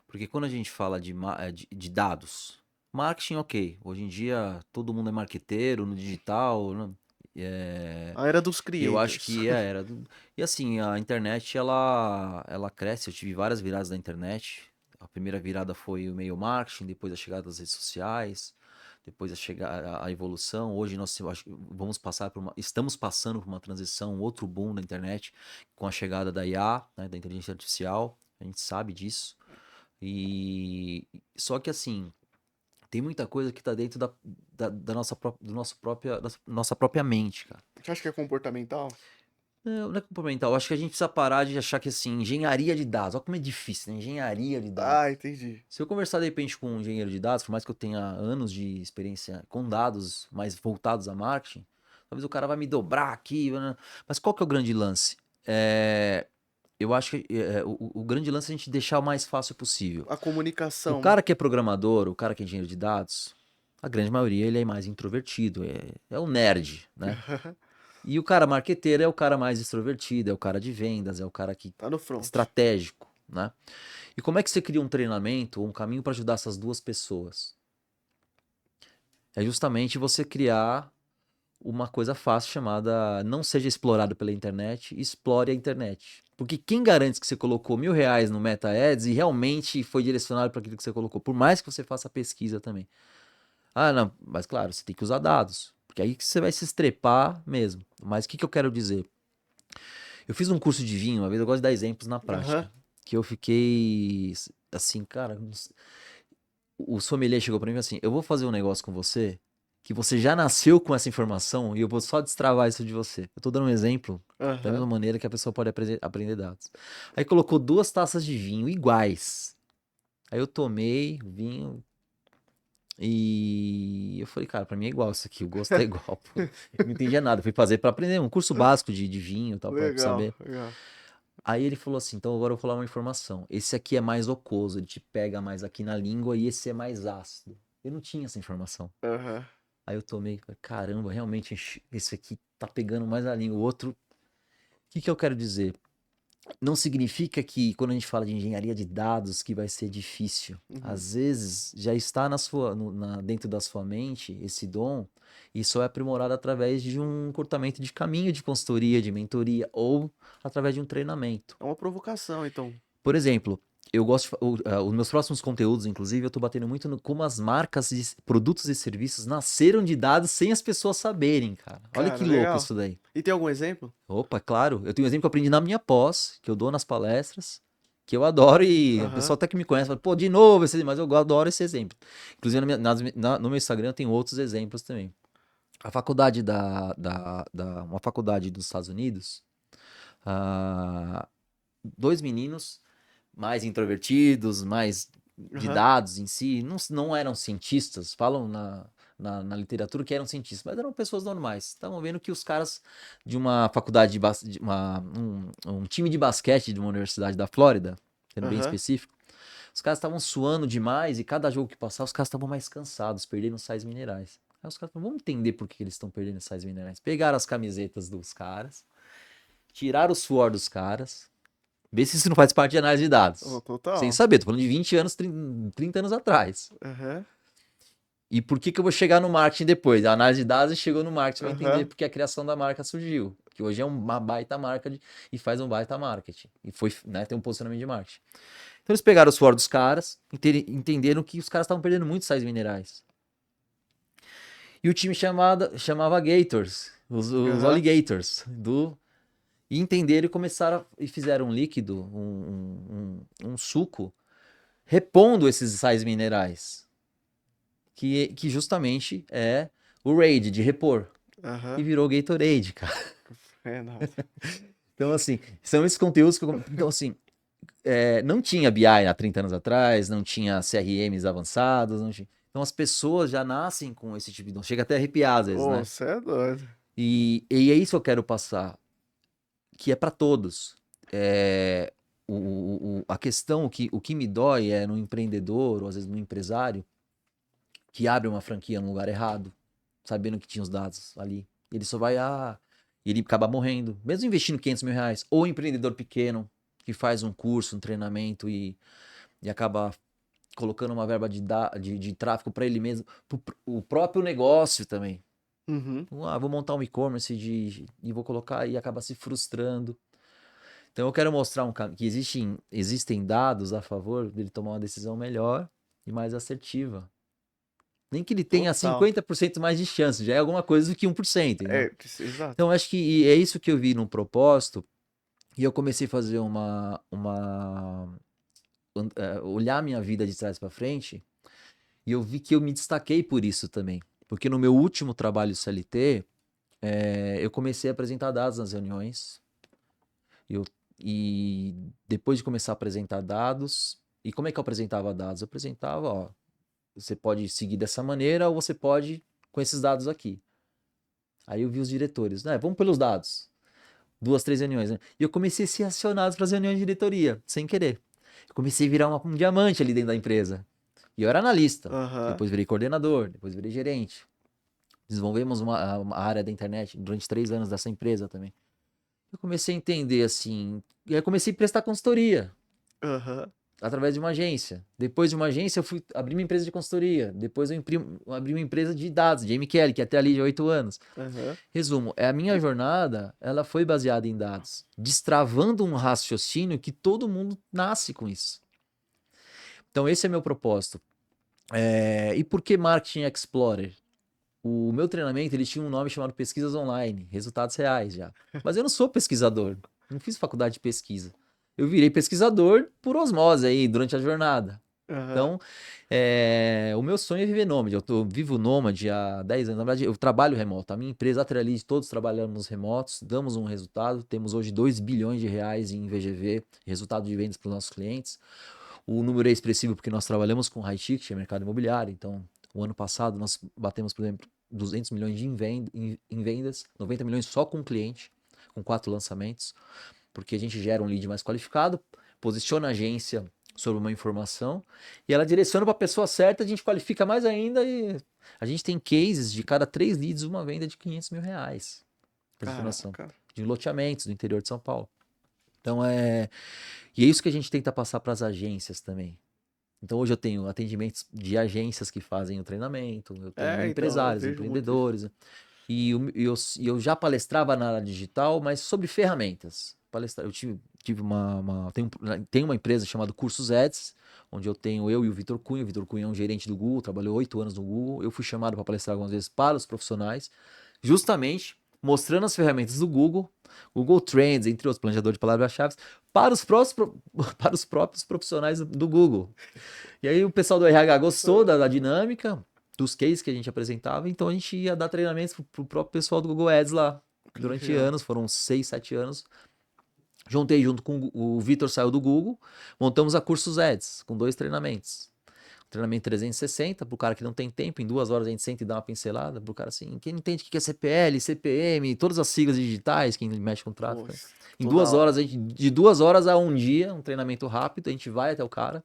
S2: Porque quando a gente fala de dados, marketing, ok. Hoje em dia todo mundo é marqueteiro no digital, né? É,
S1: A era dos
S2: e eu acho
S1: creators.
S2: que era. E assim, a internet ela cresce. Eu tive várias viradas da internet. A primeira virada foi o e-mail marketing, depois a chegada das redes sociais, depois a evolução. Hoje nós vamos passar estamos passando por uma transição, um outro boom da internet, com a chegada da IA, né, da inteligência artificial. A gente sabe disso. E só que assim, tem muita coisa que tá dentro da da nossa própria mente, cara.
S1: Você acha que é comportamental?
S2: Não, não é complementar. Eu acho que a gente precisa parar de achar que assim, engenharia de dados. Olha como é difícil, né? Engenharia de dados.
S1: Ah, entendi.
S2: Se eu conversar de repente com um engenheiro de dados, por mais que eu tenha anos de experiência com dados mais voltados a marketing, talvez o cara vai me dobrar aqui, né? Mas qual que é o grande lance? Eu acho que o grande lance é a gente deixar o mais fácil possível.
S1: A
S2: O
S1: comunicação, né?
S2: cara que é programador, o cara que é engenheiro de dados, a grande maioria ele é mais introvertido, é um nerd, né? E o cara marqueteiro é o cara mais extrovertido, é o cara de vendas, é o cara que
S1: Tá no front.
S2: estratégico, né? E como é que você cria um treinamento ou um caminho para ajudar essas duas pessoas? É justamente você criar uma coisa fácil chamada não seja explorado pela internet, explore a internet. Porque quem garante que você colocou R$ 1.000 no Meta Ads e realmente foi direcionado para aquilo que você colocou? Por mais que você faça pesquisa também. Ah, não, mas claro, você tem que usar dados. Porque aí que você vai se estrepar mesmo. Mas o que eu quero dizer? Eu fiz um curso de vinho uma vez, eu gosto de dar exemplos na
S1: Aham.
S2: prática. Que eu fiquei assim, cara. O sommelier chegou pra mim e falou assim: eu vou fazer um negócio com você que você já nasceu com essa informação e eu vou só destravar isso de você. Eu tô dando um exemplo da
S1: Aham.
S2: mesma maneira que a pessoa pode aprender dados. Aí colocou 2 taças de vinho iguais. Aí eu tomei o vinho e eu falei, cara, pra mim é igual isso aqui, o gosto é igual. Pô. Eu não entendia nada. Fui fazer pra aprender um curso básico de vinho e tal, pra
S1: Legal,
S2: saber.
S1: legal.
S2: Aí ele falou assim: então agora eu vou falar uma informação. Esse aqui é mais aquoso, ele te pega mais aqui na língua e esse é mais ácido. Eu não tinha essa informação.
S1: Aham.
S2: Aí eu tomei, falei, caramba, realmente esse aqui tá pegando mais a língua. O outro, o que que eu quero dizer? Não significa que quando a gente fala de engenharia de dados que vai ser difícil.
S1: Uhum.
S2: Às vezes já está dentro da sua mente esse dom e só é aprimorado através de um encurtamento de caminho de consultoria, de mentoria ou através de um treinamento.
S1: É uma provocação, então.
S2: Por exemplo, eu gosto os meus próximos conteúdos, inclusive, eu tô batendo muito no como as marcas de produtos e serviços nasceram de dados sem as pessoas saberem, cara. Olha que
S1: Cara,
S2: louco
S1: legal.
S2: isso daí.
S1: E tem algum exemplo?
S2: Opa, claro. Eu tenho um exemplo que eu aprendi na minha pós, que eu dou nas palestras, que eu adoro e o
S1: Aham.
S2: pessoal até que me conhece fala, pô, de novo esse, mas eu adoro esse exemplo. Inclusive, no meu Instagram eu tenho outros exemplos também. A faculdade uma faculdade dos Estados Unidos, ah, 2 meninos mais introvertidos, mais de
S1: Aham.
S2: dados em si, não eram cientistas, falam na literatura que eram cientistas, mas eram pessoas normais. Estavam vendo que os caras de uma faculdade, um time de basquete de uma universidade da Flórida, sendo bem
S1: Aham.
S2: específico, os caras estavam suando demais e cada jogo que passava, os caras estavam mais cansados, perdendo sais minerais. Aí os caras falaram, vamos entender por que eles estão perdendo sais minerais. Pegaram as camisetas dos caras, tiraram o suor dos caras, vê se isso não faz parte de análise de
S1: Oh,
S2: dados. Sem
S1: total.
S2: saber, tô falando de 20 anos, 30 anos atrás.
S1: Aham.
S2: E por que que eu vou chegar no marketing depois? A análise de dados chegou no marketing, vai entender
S1: Aham.
S2: porque a criação da marca surgiu. Que hoje é uma baita marca e faz um baita marketing. E foi, né, tem um posicionamento de marketing. Então eles pegaram o suor dos caras, entenderam que os caras estavam perdendo muitos sais minerais. E o time chamava Gators, os
S1: Aham.
S2: Alligators, e entenderam e começaram e fizeram um líquido, um suco, repondo esses sais minerais, que justamente é o Raid, de repor. E
S1: Aham.
S2: virou Gatorade, cara.
S1: É, não.
S2: Então, assim, são esses conteúdos que eu. Então, assim, não tinha BI há 30 anos atrás, não tinha CRMs avançados, não tinha. Então as pessoas já nascem com esse tipo de. Chega até a arrepiar às vezes,
S1: Ô,
S2: né?
S1: você é doido.
S2: E é isso que eu quero passar, que é para todos. É, a questão, o que me dói é no empreendedor, ou às vezes no empresário, que abre uma franquia no lugar errado, sabendo que tinha os dados ali. Ele só vai, e ele acaba morrendo, mesmo investindo 500 mil reais. Ou empreendedor pequeno, que faz um curso, um treinamento e acaba colocando uma verba de tráfego para ele mesmo, o próprio negócio também.
S1: Uhum.
S2: Vou montar um e-commerce e vou colocar e acaba se frustrando. Então eu quero mostrar que existem dados a favor dele tomar uma decisão melhor e mais assertiva. Nem que ele tenha
S1: Total.
S2: 50% mais de chance, já é alguma coisa do que 1%, entendeu?
S1: É, exato.
S2: Então acho que é isso que eu vi no propósito e eu comecei a fazer olhar minha vida de trás para frente e eu vi que eu me destaquei por isso também. Porque no meu último trabalho CLT, eu comecei a apresentar dados nas reuniões. Eu, e depois de começar a apresentar dados, e como é que eu apresentava dados? Eu apresentava, ó, você pode seguir dessa maneira ou você pode com esses dados aqui. Aí eu vi os diretores, né? Vamos pelos dados. 2, 3 reuniões, né? E eu comecei a ser acionado para as reuniões de diretoria, sem querer. Eu comecei a virar um diamante ali dentro da empresa. E eu era analista.
S1: Aham.
S2: Depois virei coordenador, depois virei gerente. Desenvolvemos uma área da internet durante 3 anos dessa empresa também. Eu comecei a entender assim. E aí eu comecei a prestar consultoria
S1: Aham.
S2: através de uma agência. Depois de uma agência, eu fui abrir uma empresa de consultoria. Depois eu abri uma empresa de dados, de MQL, que até ali de 8 anos.
S1: Aham.
S2: Resumo, a minha jornada, ela foi baseada em dados, destravando um raciocínio que todo mundo nasce com isso. Então esse é meu propósito. E por que Marketing Explorer? O meu treinamento, ele tinha um nome chamado Pesquisas Online, resultados reais já. Mas eu não sou pesquisador, não fiz faculdade de pesquisa. Eu virei pesquisador por osmose aí, durante a jornada.
S1: Aham.
S2: Então, o meu sonho é viver nômade. Eu vivo nômade há 10 anos. Na verdade, eu trabalho remoto. A minha empresa, a Trellis, todos trabalhamos remotos, damos um resultado. Temos hoje 2 bilhões de reais em VGV, resultado de vendas para os nossos clientes. O número é expressivo porque nós trabalhamos com high ticket, mercado imobiliário. Então, o ano passado nós batemos, por exemplo, 200 milhões em vendas, 90 milhões só com cliente, com 4 lançamentos, porque a gente gera um lead mais qualificado, posiciona a agência sobre uma informação e ela direciona para a pessoa certa, a gente qualifica mais ainda e a gente tem cases de cada 3 leads, uma venda de 500 mil reais. Pra você ter noção.
S1: Caraca.
S2: De loteamentos do interior de São Paulo. Então E é isso que a gente tenta passar para as agências também. Então hoje eu tenho atendimentos de agências que fazem o treinamento, eu tenho
S1: É, então, eu
S2: empresários,
S1: vejo muito isso.
S2: empreendedores. E eu já palestrava na área digital, mas sobre ferramentas. Eu tive tenho uma empresa chamada Cursos Ads, onde eu e o Vitor Cunha. O Vitor Cunha é um gerente do Google, trabalhou 8 anos no Google. Eu fui chamado para palestrar algumas vezes para os profissionais, justamente mostrando as ferramentas do Google, Google Trends, entre outros, planejador de palavras-chave, para os para os próprios profissionais do Google. E aí o pessoal do RH gostou da dinâmica, dos cases que a gente apresentava, então a gente ia dar treinamentos pro próprio pessoal do Google Ads lá.
S1: Que
S2: Durante
S1: legal.
S2: anos, foram 6, 7 anos, Juntei junto com o Vitor, saiu do Google, montamos a Cursos Ads, com 2 treinamentos. Treinamento 360, pro cara que não tem tempo, em 2 horas a gente senta e dá uma pincelada, pro cara assim, quem não entende o que é CPL, CPM, todas as siglas digitais, quem mexe com tráfego.
S1: Poxa,
S2: Em
S1: toda
S2: 2 horas,
S1: hora.
S2: de 2 horas a um dia, um treinamento rápido, a gente vai até o cara,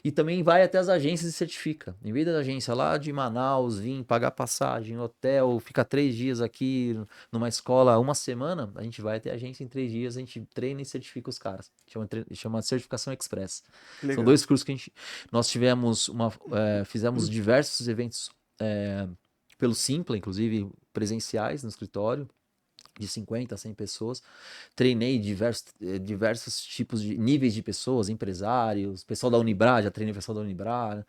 S2: e também vai até as agências e certifica. Em vez da agência lá de Manaus vir pagar passagem, hotel, ficar 3 dias aqui numa escola, uma semana, a gente vai até a agência em 3 dias, a gente treina e certifica os caras. Chama certificação express.
S1: Que
S2: São
S1: legal.
S2: 2 cursos que nós tivemos fizemos diversos eventos pelo Simpla, inclusive presenciais no escritório, de 50 a 100 pessoas. Treinei diversos tipos de níveis de pessoas, empresários, pessoal da Unibra, já treinei pessoal da Unibra.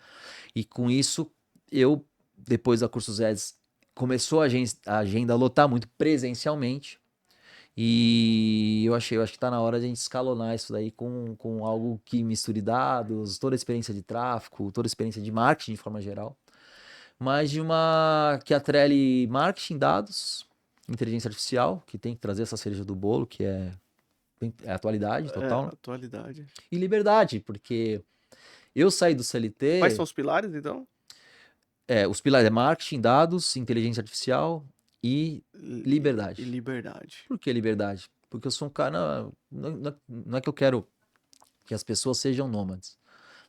S2: E com isso, eu, depois da Cursos Ads, começou a agenda a lotar muito presencialmente. E eu acho que tá na hora de a gente escalonar isso daí com algo que misture dados, toda a experiência de tráfego, toda a experiência de marketing de forma geral, mas de uma que atrele marketing, dados, inteligência artificial, que tem que trazer essa cereja do bolo, que é atualidade
S1: É,
S2: total, né?
S1: atualidade.
S2: E liberdade, porque eu saí do
S1: Quais são
S2: CLT,
S1: os pilares, então?
S2: os pilares é marketing, dados, inteligência artificial e
S1: E
S2: liberdade.
S1: liberdade.
S2: Por que liberdade? Porque eu sou um cara. Não é que eu quero que as pessoas sejam nômades.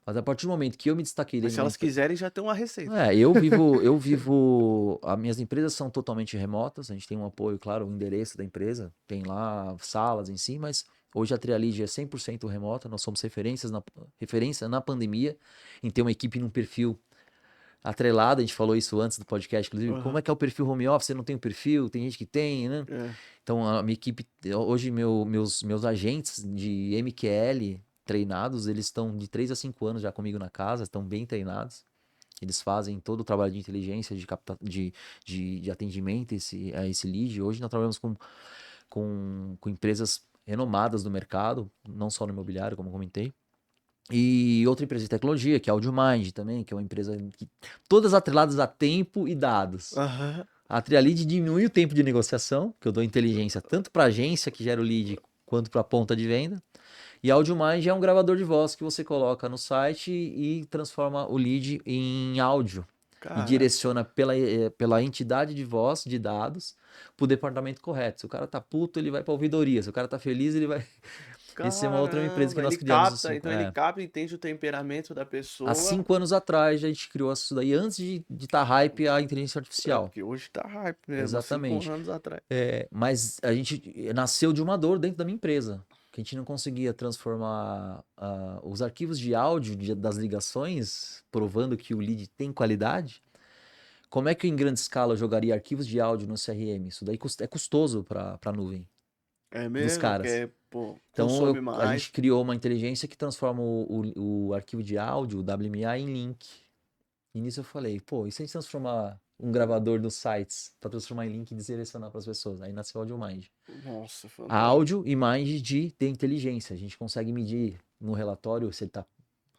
S2: Mas a partir do momento que eu me destaquei
S1: Mas
S2: dentro
S1: se
S2: de uma
S1: elas
S2: empresa.
S1: quiserem, já tem uma receita.
S2: Eu vivo. As minhas empresas são totalmente remotas. A gente tem um apoio, claro, o endereço da empresa, tem lá salas em si, mas hoje a Trialide é 100% remota. Nós somos referência na pandemia em ter uma equipe num perfil atrelado. A gente falou isso antes do podcast, inclusive. Como
S1: Aham.
S2: é que é o perfil home office? Você não tem um perfil, tem gente que tem, né?
S1: É.
S2: Então, a minha equipe, hoje, meus agentes de MQL treinados, eles estão de 3 a 5 anos já comigo na casa, estão bem treinados. Eles fazem todo o trabalho de inteligência, de atendimento a esse lead. Hoje nós trabalhamos com empresas renomadas do mercado, não só no imobiliário, como eu comentei. E outra empresa de tecnologia, que é a AudioMind também, que é uma empresa que todas atreladas a tempo e dados.
S1: Aham.
S2: A Trialid diminui o tempo de negociação, que eu dou inteligência tanto para a agência que gera o lead, quanto para a ponta de venda. E a AudioMind é um gravador de voz que você coloca no site e transforma o lead em áudio. E
S1: Cara,
S2: direciona pela entidade de voz, de dados, para o departamento correto. Se o cara tá puto, ele vai para a ouvidoria. Se o cara tá feliz, ele vai. Essa é uma outra empresa que
S1: caramba,
S2: nós
S1: ele
S2: criamos
S1: capta,
S2: assim.
S1: então ele capta e entende o temperamento da
S2: Há
S1: pessoa.
S2: 5 anos atrás a gente criou isso daí, antes de estar hype a inteligência
S1: É,
S2: artificial.
S1: porque hoje tá hype mesmo, há 5
S2: Exatamente.
S1: anos atrás.
S2: Mas a gente nasceu de uma dor dentro da minha empresa, que a gente não conseguia transformar os arquivos de áudio das ligações, provando que o lead tem qualidade. Como é que em grande escala eu jogaria arquivos de áudio no CRM? Isso daí é custoso para a nuvem
S1: É
S2: dos
S1: mesmo,
S2: caras.
S1: porque, pô,
S2: Então
S1: consome
S2: a gente
S1: mais.
S2: criou uma inteligência que transforma o arquivo de áudio, o WMA, em link. E nisso eu falei, pô, e se a gente transformar um gravador dos sites para transformar em link e direcionar para as pessoas? Aí nasceu o AudioMind.
S1: Nossa,
S2: A
S1: fantástico.
S2: áudio e mind de inteligência. A gente consegue medir no relatório se ele tá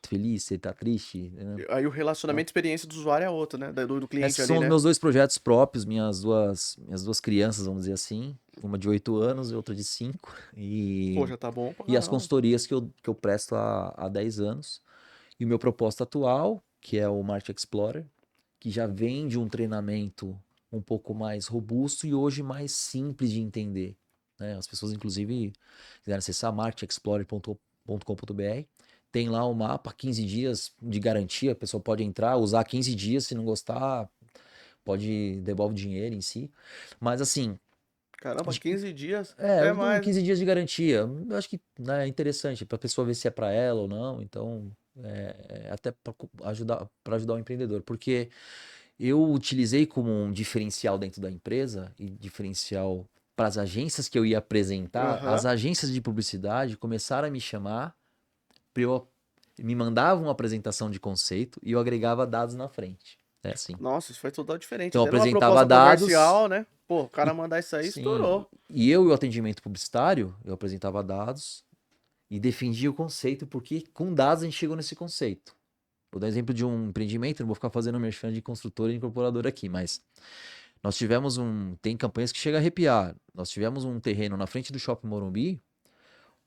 S2: feliz, se ele tá triste, né?
S1: Aí o relacionamento e experiência do usuário é outro, né? Do cliente
S2: Esses
S1: ali,
S2: são os
S1: né?
S2: meus 2 projetos próprios, minhas duas crianças, vamos dizer assim. Uma de 8 anos e outra de 5.
S1: Pô,
S2: E,
S1: já tá bom pra
S2: e as
S1: caramba.
S2: consultorias que eu presto há 10 anos. E o meu propósito atual, que é o Market Explorer, que já vem de um treinamento um pouco mais robusto e hoje mais simples de entender, né? As pessoas, inclusive, quiserem acessar marketexplorer.com.br, tem lá o mapa, 15 dias de garantia, a pessoa pode entrar, usar 15 dias, se não gostar, pode devolve o dinheiro em si. Mas assim,
S1: Caramba,
S2: de-
S1: 15 dias,
S2: eu
S1: até
S2: dou
S1: mais, né?
S2: 15 dias de garantia. Eu acho que, né, é interessante para a pessoa ver se é para ela ou não. Então, até para ajudar o empreendedor, porque eu utilizei como um diferencial dentro da empresa e diferencial para as agências que eu ia apresentar. As
S1: Aham.
S2: agências de publicidade começaram a me chamar, me mandavam uma apresentação de conceito e eu agregava dados na frente. É assim.
S1: Nossa, isso faz total diferente.
S2: Então eu
S1: Até numa
S2: apresentava
S1: proposta
S2: dados
S1: comercial, né? Pô, o cara
S2: e
S1: mandar isso aí,
S2: sim,
S1: estourou.
S2: e eu e o atendimento publicitário, eu apresentava dados e defendia o conceito, porque com dados a gente chegou nesse conceito. Vou dar um exemplo de um empreendimento, não vou ficar fazendo merchan de construtora e incorporadora aqui, mas nós tivemos tem campanhas que chega a arrepiar. Nós tivemos um terreno na frente do Shopping Morumbi,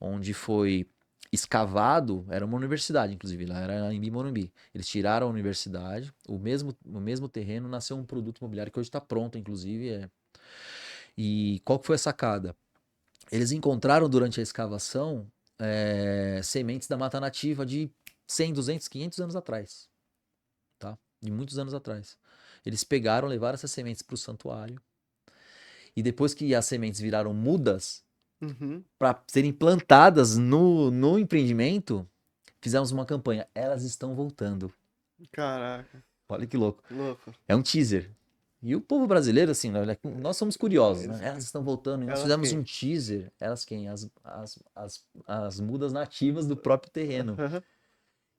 S3: onde foi escavado, era uma universidade, inclusive, lá era em Morumbi. Eles tiraram a universidade, o mesmo terreno, nasceu um produto imobiliário que hoje está pronto, inclusive. E qual que foi a sacada? Eles encontraram durante a escavação sementes da mata nativa de 100, 200, 500 anos atrás, tá? De muitos anos atrás. Eles pegaram, levaram essas sementes para o santuário, e depois que as sementes viraram mudas,
S1: Uhum.
S3: para serem plantadas no empreendimento, fizemos uma campanha. Elas estão voltando.
S1: Caraca,
S3: Olha que louco.
S1: louco.
S3: É um teaser. E o povo brasileiro, assim, nós somos curiosos, né?
S1: Eles-
S3: Elas estão voltando. E nós
S1: Elas
S3: fizemos
S1: quem?
S3: um teaser. Elas quem? As mudas nativas do próprio terreno.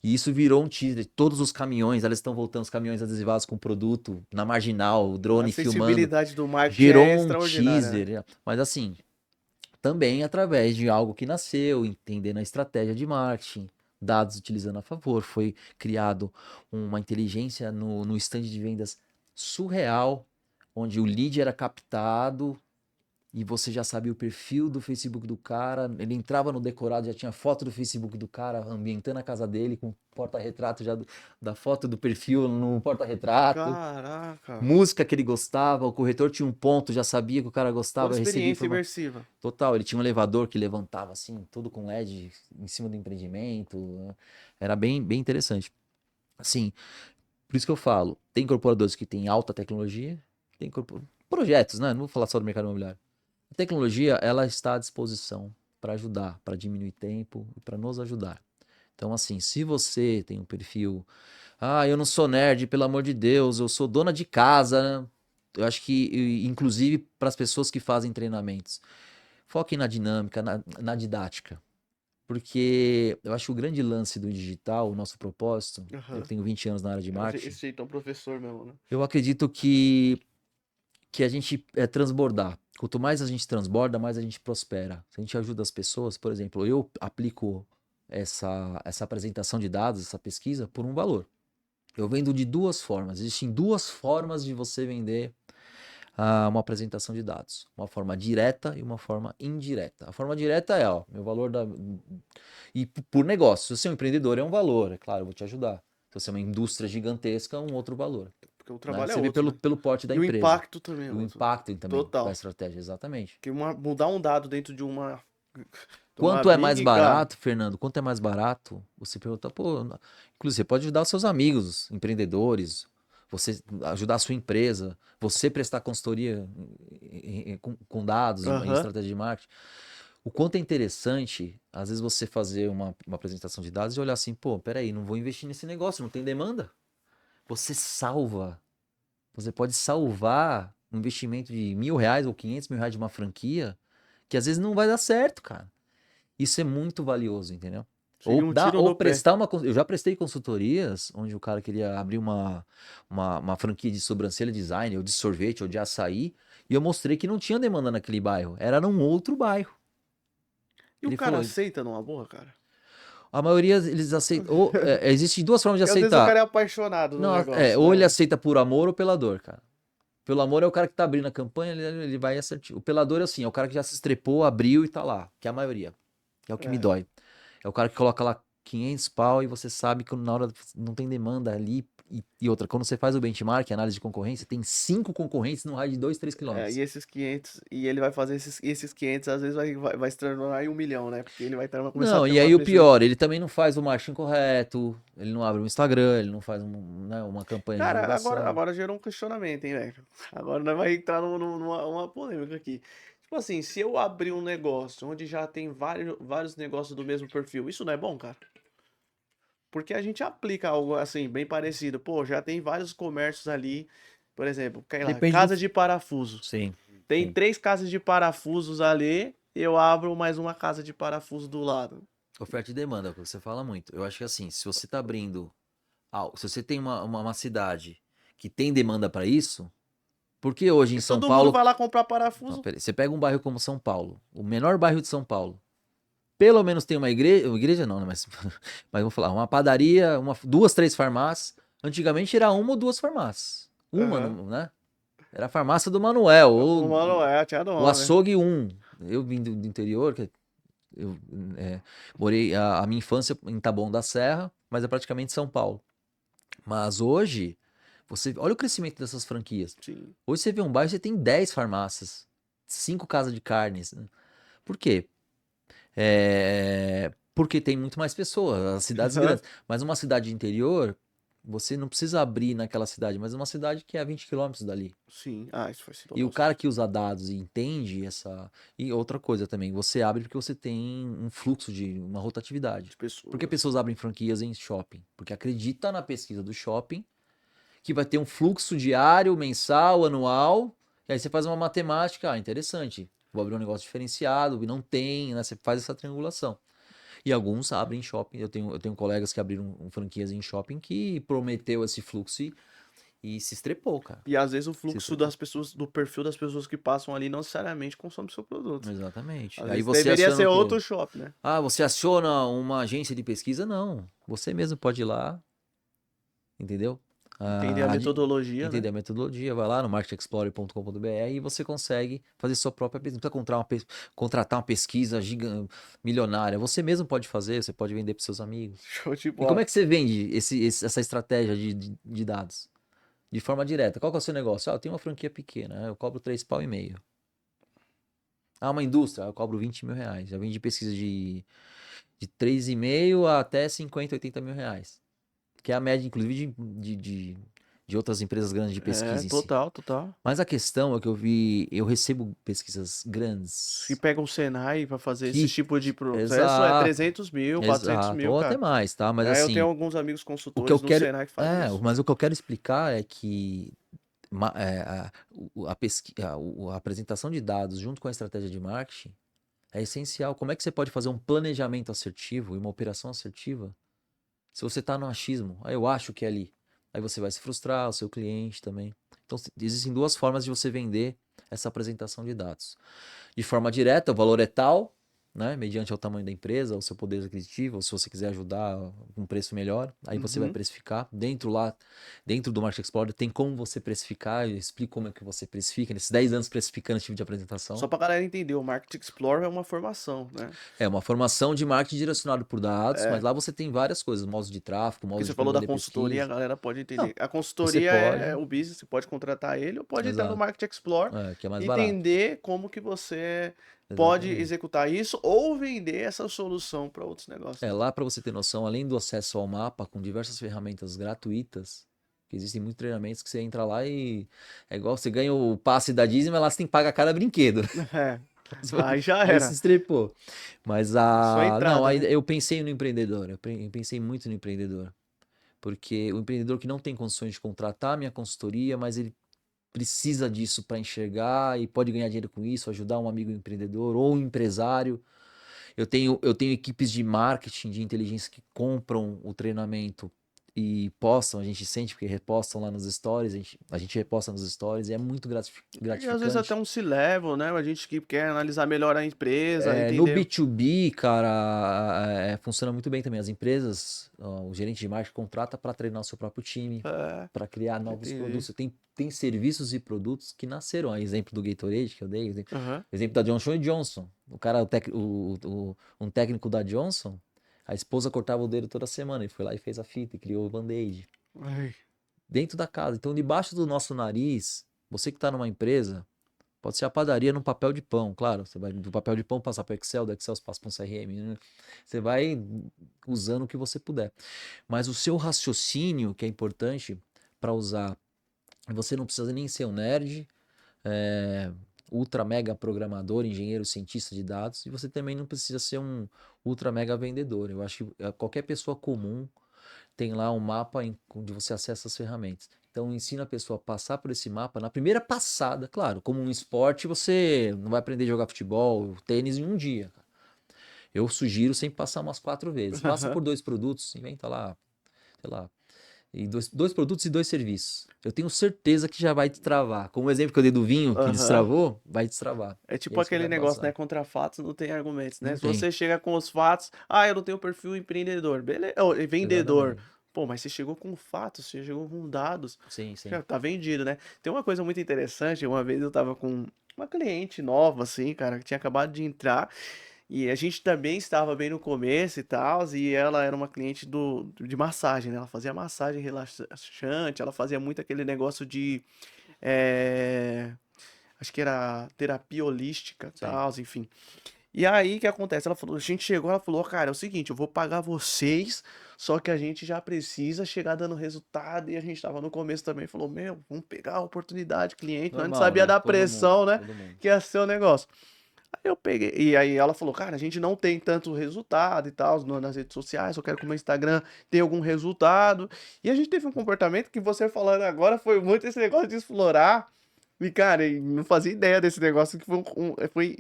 S3: E isso virou um teaser. Todos os caminhões, elas estão voltando, os caminhões adesivados com produto na marginal, o
S1: A
S3: drone filmando.
S1: sensibilidade do marketing
S3: Gerou
S1: é
S3: um
S1: extraordinária, né?
S3: teaser. Mas assim, também através de algo que nasceu, entendendo a estratégia de marketing, dados utilizando a favor. Foi criado uma inteligência no stand de vendas surreal, onde o lead era captado e você já sabia o perfil do Facebook do cara. Ele entrava no decorado, já tinha foto do Facebook do cara, ambientando a casa dele com porta-retrato já da foto do perfil no porta-retrato.
S1: Caraca.
S3: Música que ele gostava, o corretor tinha um ponto, já sabia que o cara
S1: Toda
S3: gostava, recebia
S1: experiência
S3: informação.
S1: imersiva.
S3: Total, ele tinha um elevador que levantava assim, todo com LED em cima do empreendimento. Né? Era bem, bem interessante. Assim, por isso que eu falo, tem incorporadores que têm alta tecnologia, tem projetos, né? Não vou falar só do mercado imobiliário. A tecnologia, ela está à disposição para ajudar, para diminuir tempo e para nos ajudar. Então, assim, se você tem um perfil, eu não sou nerd, pelo amor de Deus, eu sou dona de casa, né? Eu acho que, inclusive, para as pessoas que fazem treinamentos, foquem na dinâmica, na didática. Porque eu acho que o grande lance do digital, o nosso propósito, eu
S1: Aham.
S3: tenho 20 anos na área de marketing,
S1: Esse jeito é um professor mesmo, né?
S3: eu acredito que a gente é transbordar. Quanto mais a gente transborda, mais a gente prospera. Se a gente ajuda as pessoas, por exemplo, eu aplico essa apresentação de dados, essa pesquisa, por um valor. Eu vendo de duas formas. Existem duas formas de você vender uma apresentação de dados. Uma forma direta e uma forma indireta. A forma direta é, meu valor da... E por negócio. Se você é um empreendedor, é um valor. É claro, eu vou te ajudar. Se você é uma indústria gigantesca, é um outro valor.
S1: Porque o
S3: Né?
S1: trabalho é
S3: Você vê
S1: outro,
S3: pelo,
S1: né?
S3: pelo porte da
S1: E o
S3: empresa.
S1: impacto também é
S3: E o
S1: outro.
S3: impacto também da
S1: Total.
S3: estratégia, exatamente.
S1: Que mudar um dado dentro de uma
S3: Quanto é mais
S1: big, cara.
S3: barato, Fernando, quanto é mais barato, você pergunta, pô, inclusive você pode ajudar os seus amigos, empreendedores, você ajudar a sua empresa, você prestar consultoria com dados e
S1: Aham.
S3: estratégia de marketing. O quanto é interessante, às vezes, você fazer uma apresentação de dados e olhar assim, pô, peraí, não vou investir nesse negócio, não tem demanda. Você salva. Você pode salvar um investimento de R$ 1.000 ou R$ 500.000 de uma franquia que às vezes não vai dar certo, cara. Isso é muito valioso, entendeu?
S1: Seria um tiro
S3: Ou
S1: no pé.
S3: prestar uma. Eu já prestei consultorias onde o cara queria abrir uma franquia de sobrancelha design, ou de sorvete, ou de açaí, e eu mostrei que não tinha demanda naquele bairro. Era num outro bairro.
S1: E o
S3: Ele
S1: cara
S3: falou.
S1: aceita numa boa, cara?
S3: A maioria eles aceitam. Existem duas formas de
S1: Porque às vezes o
S3: aceitar.
S1: cara é apaixonado no
S3: Não,
S1: negócio,
S3: ou ele
S1: né?
S3: aceita por amor ou pela dor, cara. Pelo amor é o cara que tá abrindo a campanha, ele vai assertir. O pelador é assim, é o cara que já se estrepou, abriu e tá lá, que é a maioria. Que é o que me
S1: É.
S3: dói. É o cara que coloca lá 500 pau e você sabe que na hora não tem demanda ali. E outra, quando você faz o benchmark, análise de concorrência, tem 5 concorrentes no raio de 2, 3
S1: É, e
S3: quilômetros.
S1: esses 500, e ele vai fazer esses 500, às vezes vai se tornar em 1 milhão, né? Porque ele começar a
S3: Não,
S1: ter
S3: e
S1: uma
S3: aí o
S1: presença.
S3: pior, ele também não faz o marketing correto, ele não abre um Instagram, ele não faz uma campanha de
S1: Cara,
S3: divulgação.
S1: agora gerou um questionamento, hein, velho? Agora nós vai entrar numa uma polêmica aqui. Tipo assim, se eu abrir um negócio onde já tem vários negócios do mesmo perfil, isso não é bom, cara? Porque a gente aplica algo assim, bem parecido. Pô, já tem vários comércios ali, por exemplo, sei lá,
S3: Depende do.
S1: casa de parafuso.
S3: Sim,
S1: Tem
S3: sim.
S1: 3 casas de parafusos ali, eu abro mais uma casa de parafuso do lado.
S3: Oferta e demanda, é o que você fala muito. Eu acho que assim, se você tá abrindo. Se você tem uma cidade que tem demanda para isso, porque hoje em
S1: Porque
S3: São
S1: todo mundo
S3: Paulo.
S1: vai lá comprar
S3: Não,
S1: parafuso.
S3: peraí, você pega um bairro como São Paulo, o menor bairro de São Paulo. Pelo menos tem uma igreja não, né? Mas vamos falar, uma padaria, duas, três farmácias. Antigamente era uma ou duas farmácias. Uma,
S1: Aham.
S3: né? Era a farmácia do Manuel,
S1: O
S3: ou
S1: Manoel tinha
S3: o
S1: nome.
S3: açougue um. Eu vim do interior, eu morei a minha infância em Taboão da Serra, mas é praticamente São Paulo. Mas hoje, você olha o crescimento dessas franquias.
S1: Sim.
S3: Hoje você vê um bairro, você tem 10 farmácias, 5 casas de carnes, né? Por quê? Porque tem muito mais pessoas, as cidades
S1: Aham.
S3: grandes. Mas uma cidade interior, você não precisa abrir naquela cidade, mas é uma cidade que é a 20 quilômetros dali.
S1: Sim. Ah, isso faz
S3: E o
S1: total
S3: cara
S1: sentido.
S3: que usa dados e entende essa. E outra coisa também, você abre porque você tem um fluxo de uma rotatividade.
S1: De
S3: Por que
S1: pessoas.
S3: pessoas abrem franquias em shopping? Porque acredita na pesquisa do shopping que vai ter um fluxo diário, mensal, anual. E aí você faz uma matemática, interessante. Vou abrir um negócio diferenciado, e não tem, né? Você faz essa triangulação. E alguns abrem shopping. Eu tenho colegas que abriram franquias em shopping que prometeu esse fluxo e se estrepou, cara.
S1: E às vezes o
S3: Se
S1: fluxo
S3: estrepou.
S1: das pessoas, do perfil das pessoas que passam ali não necessariamente consome seu produto.
S3: Exatamente.
S1: Às
S3: Aí
S1: vezes
S3: você
S1: deveria
S3: aciona
S1: ser
S3: o quê?
S1: outro shopping, né?
S3: Ah, você aciona uma agência de pesquisa? Não. Você mesmo pode ir lá, entendeu?
S1: Entender a
S3: Ah,
S1: metodologia, né?
S3: entender a metodologia, vai lá no marketexplorer.com.br e você consegue fazer sua própria pesquisa. Não precisa contratar uma pesquisa milionária. Você mesmo pode fazer, você pode vender para seus amigos.
S1: Show de
S3: E como
S1: bola.
S3: é que você vende essa estratégia de dados? De forma direta. Qual que é o seu negócio? Ah, eu tenho uma franquia pequena, eu cobro 3,5 pau. Ah, uma indústria, eu cobro 20 mil reais. Já vendi pesquisa de 3,5 até 50, 80 mil reais. Que é a média, inclusive, de outras empresas grandes de
S1: É,
S3: pesquisa em si.
S1: total, total.
S3: Mas a questão é que eu recebo pesquisas
S1: Se
S3: grandes
S1: pega um Senai para fazer esse
S3: que.
S1: tipo de processo, é
S3: Exato,
S1: 300 mil, 400
S3: exato.
S1: mil,
S3: Ou até
S1: cara.
S3: mais, tá? Mas
S1: É, eu tenho
S3: assim,
S1: alguns amigos
S3: o que eu
S1: consultores no
S3: quero.
S1: Senai que fazem isso.
S3: Mas o que eu quero explicar é que a apresentação de dados junto com a estratégia de marketing é essencial. Como é que você pode fazer um planejamento assertivo e uma operação assertiva se você está no achismo? Ah, eu acho que é ali. Aí você vai se frustrar, o seu cliente também. Então, existem duas formas de você vender essa apresentação de dados. De forma direta, o valor é tal, né? Mediante o tamanho da empresa, o seu poder aquisitivo, ou se você quiser ajudar com um preço melhor, aí você vai
S1: Uhum.
S3: precificar. Dentro do Market Explorer, tem como você precificar, eu explico como é que você precifica, nesses 10 anos precificando esse tipo de apresentação.
S1: Só pra galera entender, o Market Explorer é uma formação, né?
S3: É uma formação de marketing direcionado por dados, mas
S1: É,
S3: lá você tem várias coisas, modos de tráfego,
S1: porque
S3: modos
S1: você
S3: de como
S1: falou da
S3: vender
S1: consultoria, a
S3: pesquisa.
S1: galera pode
S3: Não,
S1: entender. A
S3: você
S1: consultoria é
S3: pode,
S1: o business, você pode contratar ele ou pode entrar no
S3: exato,
S1: Market Explorer
S3: que é mais
S1: e
S3: barato.
S1: entender como que você pode
S3: Exatamente.
S1: executar isso ou vender essa solução para outros negócios.
S3: É lá para você ter noção, além do acesso ao mapa com diversas ferramentas gratuitas, que existem muitos treinamentos que você entra lá e é igual você ganha o passe da Disney, mas lá você tem que pagar cada brinquedo.
S1: É, aí já
S3: Aí se
S1: era.
S3: estrepou. Mas
S1: Só a
S3: não,
S1: entrada,
S3: aí
S1: né?
S3: eu pensei no empreendedor, eu pensei muito no empreendedor. Porque o empreendedor que não tem condições de contratar a minha consultoria, mas ele precisa disso para enxergar e pode ganhar dinheiro com isso, ajudar um amigo empreendedor ou um empresário. Eu tenho equipes de marketing, de inteligência que compram o treinamento e postam, a gente sente porque repostam lá nos stories, a gente reposta nos stories e é muito
S1: E às vezes até
S3: gratificante.
S1: um C-level, né? A gente que quer analisar melhor a empresa,
S3: No
S1: entender.
S3: B2B, cara, funciona muito bem também. As empresas, o gerente de marketing contrata para treinar o seu próprio time,
S1: É,
S3: para criar novos
S1: entender.
S3: produtos. Tem serviços e produtos que nasceram. Exemplo do Gatorade que eu dei,
S1: Aham.
S3: exemplo da Johnson Johnson. O cara, um técnico da Johnson, a esposa cortava o dedo toda semana. Ele foi lá e fez a fita e criou o Band-Aid.
S1: Ai,
S3: Dentro da casa. Então, debaixo do nosso nariz, você que está numa empresa, pode ser a padaria no papel de pão, claro. Você vai do papel de pão passar para Excel, do Excel você passa para um CRM, né? Você vai usando o que você puder. Mas o seu raciocínio, que é importante para usar, você não precisa nem ser um nerd, é, ultra mega programador, engenheiro, cientista de dados, e você também não precisa ser um ultra mega vendedor. Eu acho que qualquer pessoa comum tem lá um mapa onde você acessa as ferramentas. Então ensina a pessoa a passar por esse mapa na primeira passada, claro, como um esporte você não vai aprender a jogar futebol, tênis em um dia. Eu sugiro sempre passar umas 4 vezes. Passa
S1: aham.
S3: por 2 produtos, inventa lá, sei lá, e dois produtos e 2 serviços. Eu tenho certeza que já vai te travar. Como o exemplo que eu dei do vinho que
S1: Aham.
S3: destravou, vai destravar.
S1: É
S3: E
S1: tipo
S3: aí você
S1: aquele
S3: vai
S1: negócio,
S3: passar.
S1: né? Contra fatos não tem argumentos, né?
S3: Não
S1: Se
S3: tem.
S1: você chega com os fatos, ah, eu não tenho perfil empreendedor, beleza, vendedor.
S3: Exatamente.
S1: Pô, mas você chegou com fatos, você chegou com dados,
S3: Sim, sim.
S1: já tá vendido, né? Tem uma coisa muito interessante, uma vez eu tava com uma cliente nova, assim, cara, que tinha acabado de entrar, E a gente também estava bem no começo e tal, e ela era uma cliente de massagem, né? Ela fazia massagem relaxante, ela fazia muito aquele negócio de, eh, acho que era terapia holística,
S2: Sim.
S1: tal, enfim. E aí, o que acontece? Ela falou, a gente chegou, ela falou, cara, é o seguinte, eu vou pagar vocês, só que a gente já precisa chegar dando resultado. E a gente tava no começo também, falou, meu, vamos pegar a oportunidade, cliente, nós não
S2: Normal,
S1: sabia
S2: né?
S1: da
S2: Todo mundo,
S1: pressão, né,
S2: todo mundo.
S1: que ia ser o negócio. Aí eu peguei, e aí ela falou, cara, a gente não tem tanto resultado e tal nas redes sociais, eu quero que o meu Instagram tenha algum resultado. E a gente teve um comportamento que você falando agora foi muito esse negócio de explorar. E, cara, eu não fazia ideia desse negócio que foi,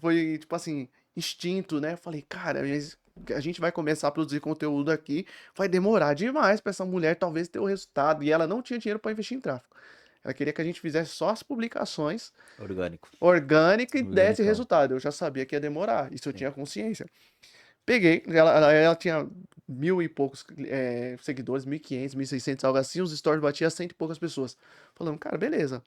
S1: foi tipo assim, instinto, né? Eu falei, cara, mas a gente vai começar a produzir conteúdo aqui, vai demorar demais pra essa mulher talvez ter o resultado. E ela não tinha dinheiro pra investir em tráfego. Ela queria que a gente fizesse só as publicações
S2: Orgânico.
S1: orgânica e desse
S2: Organicão.
S1: resultado. Eu já sabia que ia demorar, isso eu
S2: Sim.
S1: tinha consciência. Peguei, ela tinha mil e poucos seguidores, 1.500, 1.600, algo assim, os stories batia cento e poucas pessoas. Falando, cara, beleza,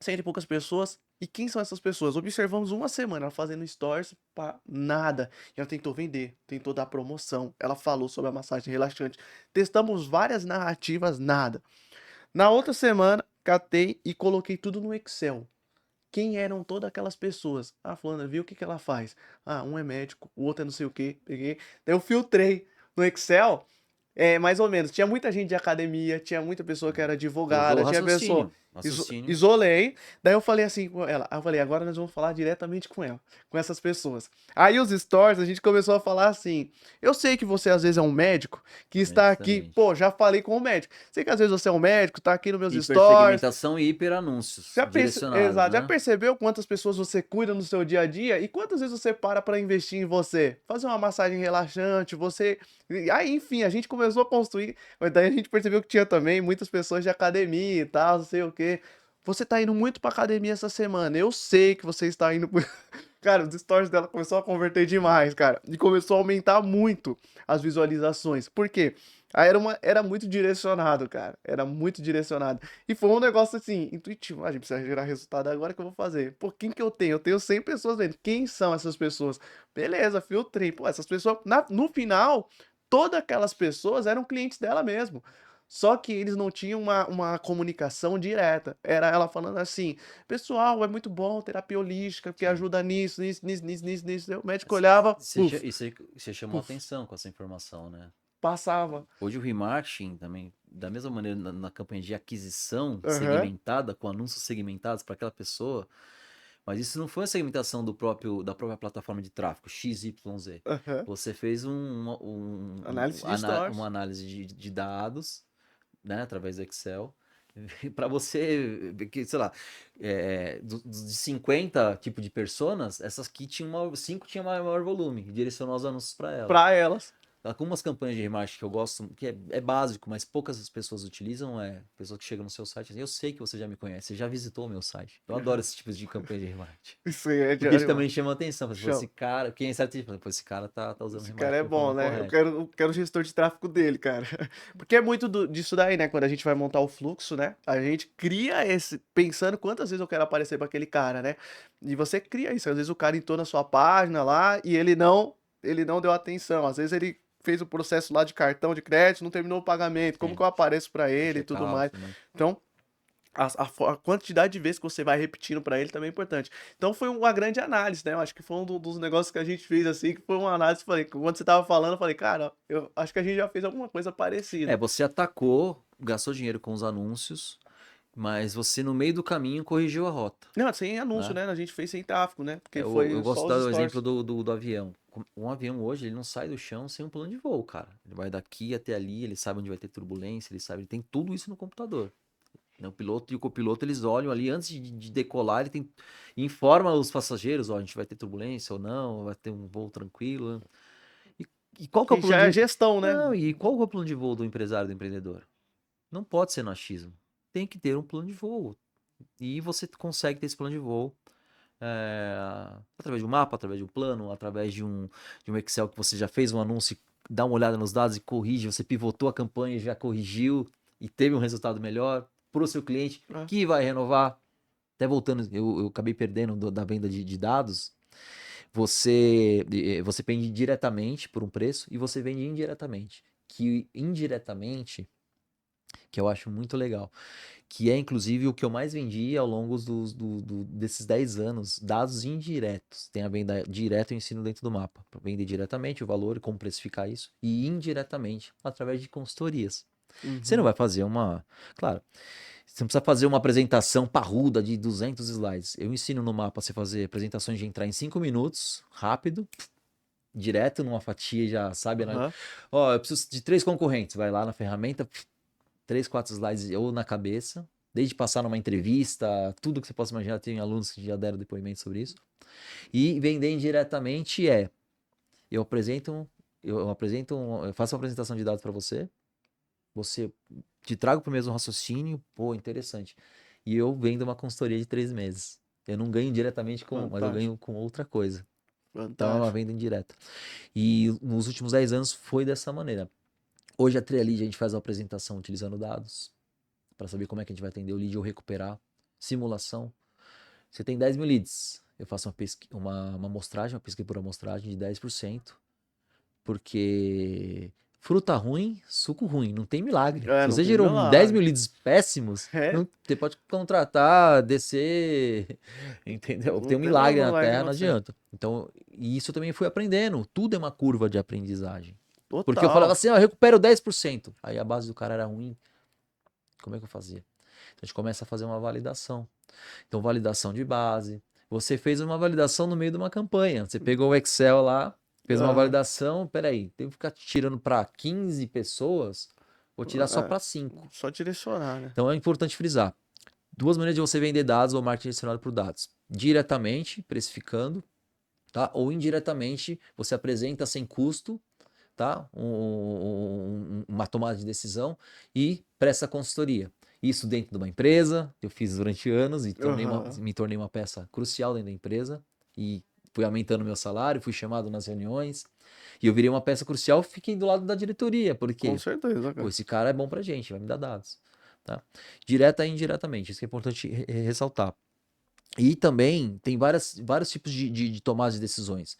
S1: cento e poucas pessoas, e quem são essas pessoas? Observamos uma semana ela fazendo stories pra nada. E ela tentou vender, tentou dar promoção, ela falou sobre a massagem relaxante. Testamos várias narrativas, nada. Na outra semana, catei e coloquei tudo no Excel. Quem eram todas aquelas pessoas? Ah, fulana, viu o que que ela faz? Ah, um é médico, o outro é não sei o quê. Peguei. Daí eu filtrei no Excel, mais ou menos. Tinha muita gente de academia, tinha muita pessoa que era
S2: Você usou o
S1: advogada, tinha pessoa.
S2: raciocínio. Raciocínio.
S1: Isolei. Daí eu falei assim com ela. Aí eu falei, agora nós vamos falar diretamente com ela, com essas pessoas. Aí os stories, a gente começou a falar assim. Eu sei que você às vezes é um médico que está aqui.
S2: Exatamente.
S1: Pô, já falei com o médico. Sei que às vezes você é um médico, tá aqui nos meus stories.
S2: Hipersegmentação e hiperanúncios direcionados,
S1: Exato, já
S2: né?
S1: percebeu quantas pessoas você cuida no seu dia a dia e quantas vezes você para pra investir em você? Fazer uma massagem relaxante, você. Aí, enfim, a gente começou a construir. Mas daí a gente percebeu que tinha também muitas pessoas de academia e tal, não sei o quê. Você tá indo muito pra academia essa semana. Eu sei que você está indo. Cara, os stories dela começou a converter demais, cara. E começou a aumentar muito as visualizações. Por quê? Aí era muito direcionado, cara. Era muito direcionado. E foi um negócio assim, intuitivo. Ah, a gente precisa gerar resultado agora que eu vou fazer. Pô, quem que eu tenho? Eu tenho 100 pessoas vendo. Quem são essas pessoas? Beleza, filtrei. Pô, essas pessoas. No final, todas aquelas pessoas eram clientes dela mesmo. Só que eles não tinham uma comunicação direta. Era ela falando assim: pessoal, é muito bom terapia holística, porque
S2: Sim.
S1: ajuda nisso, nisso, nisso, nisso, nisso, nisso. O médico olhava, puf,
S2: Você chamou
S1: puf,
S2: atenção com essa informação, né?
S1: passava.
S2: Hoje o remarketing também, da mesma maneira na campanha de aquisição
S1: Aham,
S2: segmentada, com anúncios segmentados para aquela pessoa, mas isso não foi uma segmentação da própria plataforma de tráfego, XYZ.
S1: aham.
S2: Você fez
S1: Análise de stories.
S2: uma análise de dados, né, através do Excel, para você, que, sei lá, de 50 tipos de personas, essas aqui tinham 5 tinham maior volume, e direcionou os anúncios para ela.
S1: Pra elas.
S2: Algumas campanhas de remarketing que eu gosto, que é básico, mas poucas pessoas utilizam, pessoa que chega no seu site e diz, eu sei que você já me conhece, você já visitou o meu site. Eu adoro esse tipo de campanha de remarketing.
S1: Isso aí é de
S2: Porque isso
S1: animal.
S2: também chama atenção. Fala, "Pô, esse
S1: Chama.
S2: cara, quem é certo, pô, esse cara tá usando
S1: Esse cara é
S2: remarketing da
S1: bom,
S2: forma
S1: né? Eu
S2: correta."
S1: quero, eu quero o gestor de tráfego dele, cara. Porque é muito disso daí, né? Quando a gente vai montar o fluxo, né? A gente cria esse, pensando quantas vezes eu quero aparecer pra aquele cara, né? E você cria isso. Às vezes o cara entrou na sua página lá e ele não deu atenção. Às vezes ele fez o processo lá de cartão de crédito, não terminou o pagamento. Como
S2: Sim,
S1: que eu apareço pra
S2: o
S1: ele e tudo mais?
S2: checkout, né?
S1: Então, a quantidade de vezes que você vai repetindo pra ele também é importante. Então foi uma grande análise, né? Eu acho que foi um dos negócios que a gente fez assim, que foi uma análise, falei, quando você tava falando, eu falei, cara, eu acho que a gente já fez alguma coisa parecida.
S2: Você atacou, gastou dinheiro com os anúncios, mas você no meio do caminho corrigiu a rota,
S1: Não, sem anúncio,
S2: né?
S1: né? A gente fez sem tráfego, né? Porque
S2: Eu
S1: foi
S2: gosto
S1: só
S2: de
S1: os
S2: dar o exemplo
S1: stories.
S2: do avião. Um avião hoje, ele não sai do chão sem um plano de voo, cara. Ele vai daqui até ali, ele sabe onde vai ter turbulência, ele tem tudo isso no computador. Né? O piloto e o copiloto, eles olham ali antes de decolar, informa os passageiros, ó, a gente vai ter turbulência ou não, vai ter um voo tranquilo. E, e qual que é o
S1: Que
S2: plano
S1: já é
S2: de...
S1: gestão, né?
S2: Não, e qual que é o plano de voo do empresário, do empreendedor? Não pode ser no achismo. Tem que ter um plano de voo. E você consegue ter esse plano de voo através de um mapa, através de um plano, através de um Excel que você já fez um anúncio, dá uma olhada nos dados e corrige, você pivotou a campanha, já corrigiu e teve um resultado melhor para o seu cliente
S1: Ah,
S2: que vai renovar. Até voltando, eu acabei perdendo da venda de dados,
S3: você vende diretamente por um preço e você vende indiretamente. Que indiretamente, que eu acho muito legal, que é inclusive o que eu mais vendi ao longo desses 10 anos, dados indiretos. Tem a venda direta e o ensino dentro do mapa. Pra vender diretamente o valor e como precificar isso, e indiretamente através de consultorias. Você não
S1: Uhum.
S3: vai fazer claro, você não precisa fazer uma apresentação parruda de 200 slides. Eu ensino no mapa você fazer apresentações de entrar em 5 minutos, rápido, direto numa fatia, já sabe, né?
S1: Aham.
S3: Ó, eu preciso de 3 concorrentes. Vai lá na ferramenta, 3, 4 slides ou na cabeça, desde passar numa entrevista, tudo que você possa imaginar. Tem alunos que já deram depoimento sobre isso. E vender indiretamente eu apresento, eu faço uma apresentação de dados para você te trago para o mesmo raciocínio, pô, interessante. E eu vendo uma consultoria de 3 meses. Eu não ganho diretamente mas eu
S1: Fantástico.
S3: ganho com outra coisa. Então é uma
S1: Fantástico.
S3: venda indireta. E nos últimos 10 anos foi dessa maneira. Hoje a Trialead a gente faz uma apresentação utilizando dados para saber como é que a gente vai atender o lead ou recuperar. Simulação. Você tem 10 mil leads. Eu faço uma amostragem, uma pesquisa por amostragem de 10%, porque fruta ruim, suco ruim, não tem milagre.
S1: É,
S3: Se
S1: não
S3: você
S1: tem
S3: gerou 10 mil
S1: milagre.
S3: leads péssimos,
S1: É,
S3: você pode contratar, descer, entendeu? Tem
S1: não
S3: um
S1: tem mais
S3: milagre na
S1: milagre
S3: Terra, não
S1: acontecer.
S3: adianta. Então, e isso eu também fui aprendendo. Tudo é uma curva de aprendizagem. Porque eu falava
S1: Total.
S3: assim, ó, eu recupero 10%. Aí a base do cara era ruim. Como é que eu fazia? Então a gente começa a fazer uma validação. Então, validação de base. Você fez uma validação no meio de uma campanha. Você pegou o Excel lá, fez uma
S1: Aham.
S3: validação. Peraí, tem que ficar tirando para 15 pessoas, vou tirar só
S1: É,
S3: para 5.
S1: só direcionar, né?
S3: Então, é importante frisar. Duas maneiras de você vender dados ou marketing direcionado por dados. Diretamente, precificando, tá? Ou indiretamente, você apresenta sem custo, tá? Uma tomada de decisão e presta consultoria. Isso dentro de uma empresa, que eu fiz durante anos e
S1: Aham.
S3: me tornei uma peça crucial dentro da empresa e fui aumentando meu salário, fui chamado nas reuniões e eu virei uma peça crucial, fiquei do lado da diretoria,
S1: Com
S3: porque,
S1: certeza,
S3: pô,
S1: cara.
S3: esse cara é bom pra gente, vai me dar dados, tá? Direta e indiretamente, isso que é importante ressaltar. E também tem vários tipos de tomada de decisões.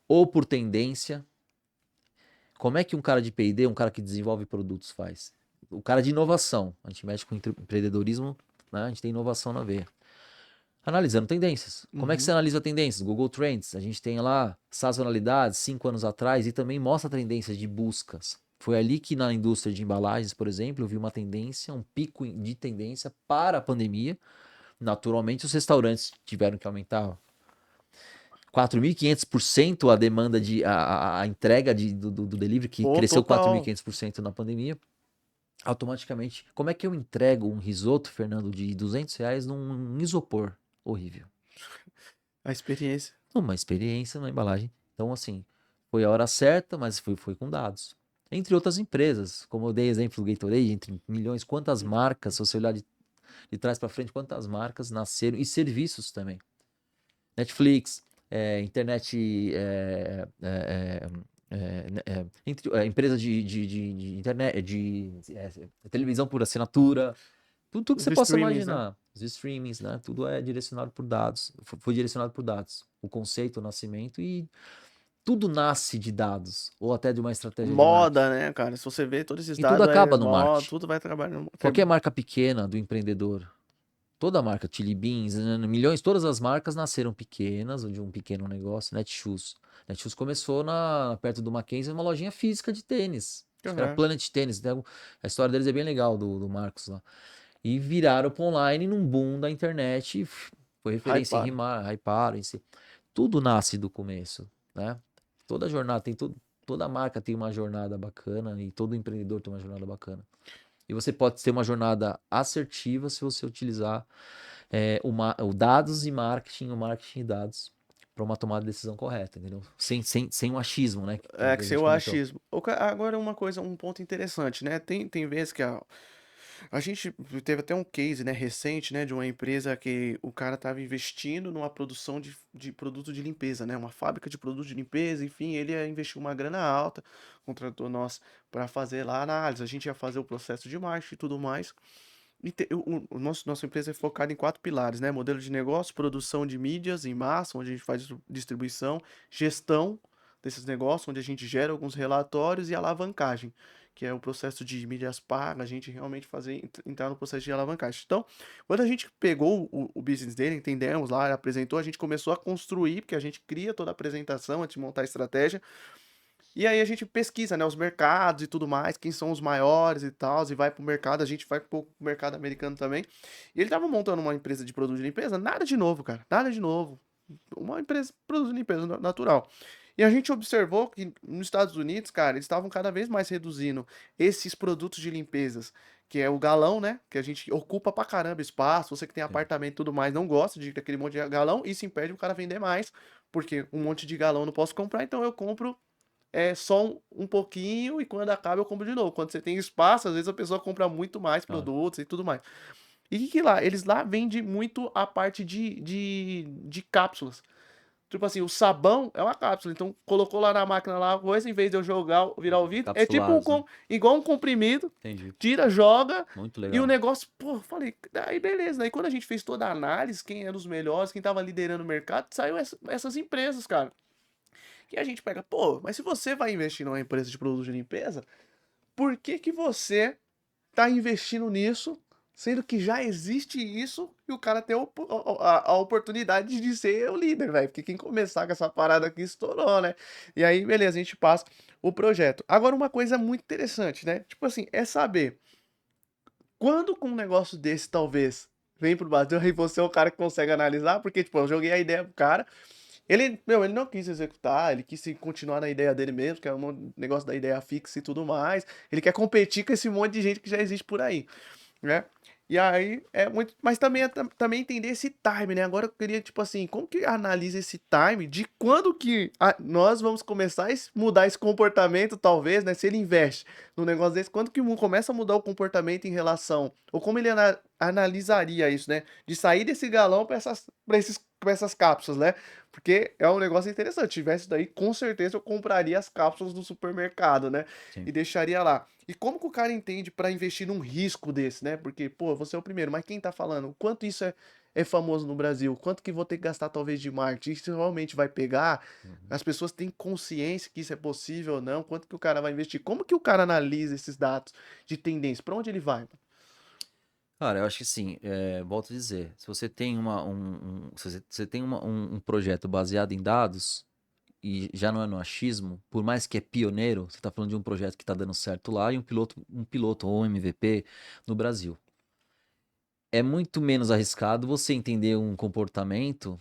S3: Ou por tendência, como é que um cara de P&D, um cara que desenvolve produtos faz? O cara de inovação, a gente mexe com empreendedorismo, né? A gente tem inovação na veia. Analisando tendências. Como é que você
S1: Uhum.
S3: analisa tendências? Google Trends, a gente tem lá sazonalidades 5 anos atrás e também mostra tendências de buscas. Foi ali que na indústria de embalagens, por exemplo, eu vi uma tendência, um pico de tendência para a pandemia. Naturalmente, os restaurantes tiveram que aumentar 4.500% a demanda a entrega do delivery, que
S1: Pô,
S3: cresceu
S1: total.
S3: 4.500% na pandemia. Automaticamente, como é que eu entrego um risoto, Fernando, de R$ 200 num isopor? Horrível.
S1: A experiência.
S3: Uma experiência na embalagem. Então, assim, foi a hora certa, mas foi com dados. Entre outras empresas, como eu dei exemplo do Gatorade, entre milhões, quantas marcas, se você olhar de trás para frente, quantas marcas nasceram, e serviços também. Netflix, internet, empresa de internet, televisão por assinatura, tudo que
S1: Os
S3: você possa
S1: streamings, né?
S3: imaginar. Os streamings, né? Tudo é direcionado por dados. Foi direcionado por dados. O conceito, o nascimento e tudo nasce de dados ou até de uma estratégia de marketing.
S1: Moda, né, cara? Se você vê todos esses
S3: E tudo
S1: dados aí,
S3: acaba no
S1: moda,
S3: marketing.
S1: tudo vai trabalhando.
S3: Qualquer marca pequena do empreendedor, toda a marca, Chili Beans, milhões, todas as marcas nasceram pequenas, de um pequeno negócio, Netshoes. Netshoes começou perto do Mackenzie, uma lojinha física de tênis. Acho que era
S1: Aham.
S3: Planet Tênis. A história deles é bem legal, do Marcos lá. E viraram para online num boom da internet. Foi referência em
S1: Hypado.
S3: rimar, hyparam em si. Tudo nasce do começo, né? Toda jornada toda marca tem uma jornada bacana e todo empreendedor tem uma jornada bacana. E você pode ter uma jornada assertiva se você utilizar o dados e marketing, o marketing e dados para uma tomada de decisão correta, entendeu? Sem o achismo, né?
S1: É,
S3: Que
S1: que
S3: a
S1: ser
S3: gente
S1: o
S3: comentou.
S1: achismo. Agora uma coisa, um ponto interessante, né? Tem vezes que a gente teve até um case, né, recente, né, de uma empresa que o cara estava investindo numa produção de produto de limpeza, né? Uma fábrica de produto de limpeza, enfim, ele ia investir uma grana alta, contratou nós para fazer lá a análise, a gente ia fazer o processo de marketing e tudo mais. Nossa empresa é focada em 4 pilares, né? Modelo de negócio, produção de mídias em massa, onde a gente faz distribuição, gestão desses negócios, onde a gente gera alguns relatórios e alavancagem, que é o processo de mídias pagas, a gente realmente fazer entrar no processo de alavancagem. Então, quando a gente pegou o business dele, entendemos lá, apresentou, a gente começou a construir, porque a gente cria toda a apresentação antes de montar a estratégia, e aí a gente pesquisa, né, os mercados e tudo mais, quem são os maiores e tal, e vai pro mercado, a gente vai pro mercado americano também. E ele tava montando uma empresa de produto de limpeza, nada de novo, cara, nada de novo. Uma empresa de produto de limpeza natural. E a gente observou que nos Estados Unidos, cara, eles estavam cada vez mais reduzindo esses produtos de limpezas, que é o galão, né? Que a gente ocupa pra caramba espaço. Você que tem
S3: Sim.
S1: apartamento e tudo mais, não gosta de aquele monte de galão, isso impede o cara vender mais, porque um monte de galão eu não posso comprar, então eu compro só um pouquinho e quando acaba eu compro de novo. Quando você tem espaço, às vezes a pessoa compra muito mais
S3: Claro.
S1: produtos e tudo mais. E que lá? Eles lá vendem muito a parte de cápsulas. Tipo assim, o sabão é uma cápsula. Então, colocou lá na máquina lá a coisa, em vez de eu jogar, virar o vidro, é tipo
S3: Encapsulados, né?
S1: igual um comprimido,
S3: Entendi.
S1: tira, joga,
S3: Muito
S1: e o
S3: legal.
S1: negócio, pô, falei, aí beleza. Aí quando a gente fez toda a análise, quem eram os melhores, quem tava liderando o mercado, saiu essas empresas, cara. E a gente pega, pô, mas se você vai investir numa empresa de produto de limpeza, por que que você tá investindo nisso, sendo que já existe isso e o cara tem a oportunidade de ser o líder, velho? Porque quem começar com essa parada aqui estourou, né? E aí, beleza, a gente passa o projeto. Agora, uma coisa muito interessante, né? Tipo assim, é saber quando com um negócio desse, talvez, vem pro Brasil e você é o cara que consegue analisar, porque, tipo, eu joguei a ideia pro cara. Ele não quis executar, ele quis continuar na ideia dele mesmo, que é um negócio da ideia fixa e tudo mais. Ele quer competir com esse monte de gente que já existe por aí, né? E aí é muito. Mas também também entender esse time, né? Agora eu queria, tipo assim, como que analisa esse time de quando que nós vamos começar a mudar esse comportamento, talvez, né? Se ele investe num negócio desse, quando que começa a mudar o comportamento em relação. Ou como ele analisaria isso, né? De sair desse galão pra essas cápsulas, né? Porque é um negócio interessante. Se tivesse daí, com certeza eu compraria as cápsulas do supermercado, né?
S3: Sim.
S1: E deixaria lá. E como que o cara entende para investir num risco desse, né? Porque, pô, você é o primeiro, mas quem tá falando? O quanto isso é famoso no Brasil? Quanto que vou ter que gastar talvez de marketing? Isso realmente vai pegar?
S3: Uhum.
S1: As pessoas têm consciência que isso é possível ou não? Quanto que o cara vai investir? Como que o cara analisa esses dados de tendência? Para onde ele vai?
S3: Cara, eu acho que sim, volto a dizer, se você tem se você tem um projeto baseado em dados e já não é no achismo, por mais que é pioneiro, você está falando de um projeto que está dando certo lá e um piloto ou um MVP no Brasil. É muito menos arriscado você entender um comportamento.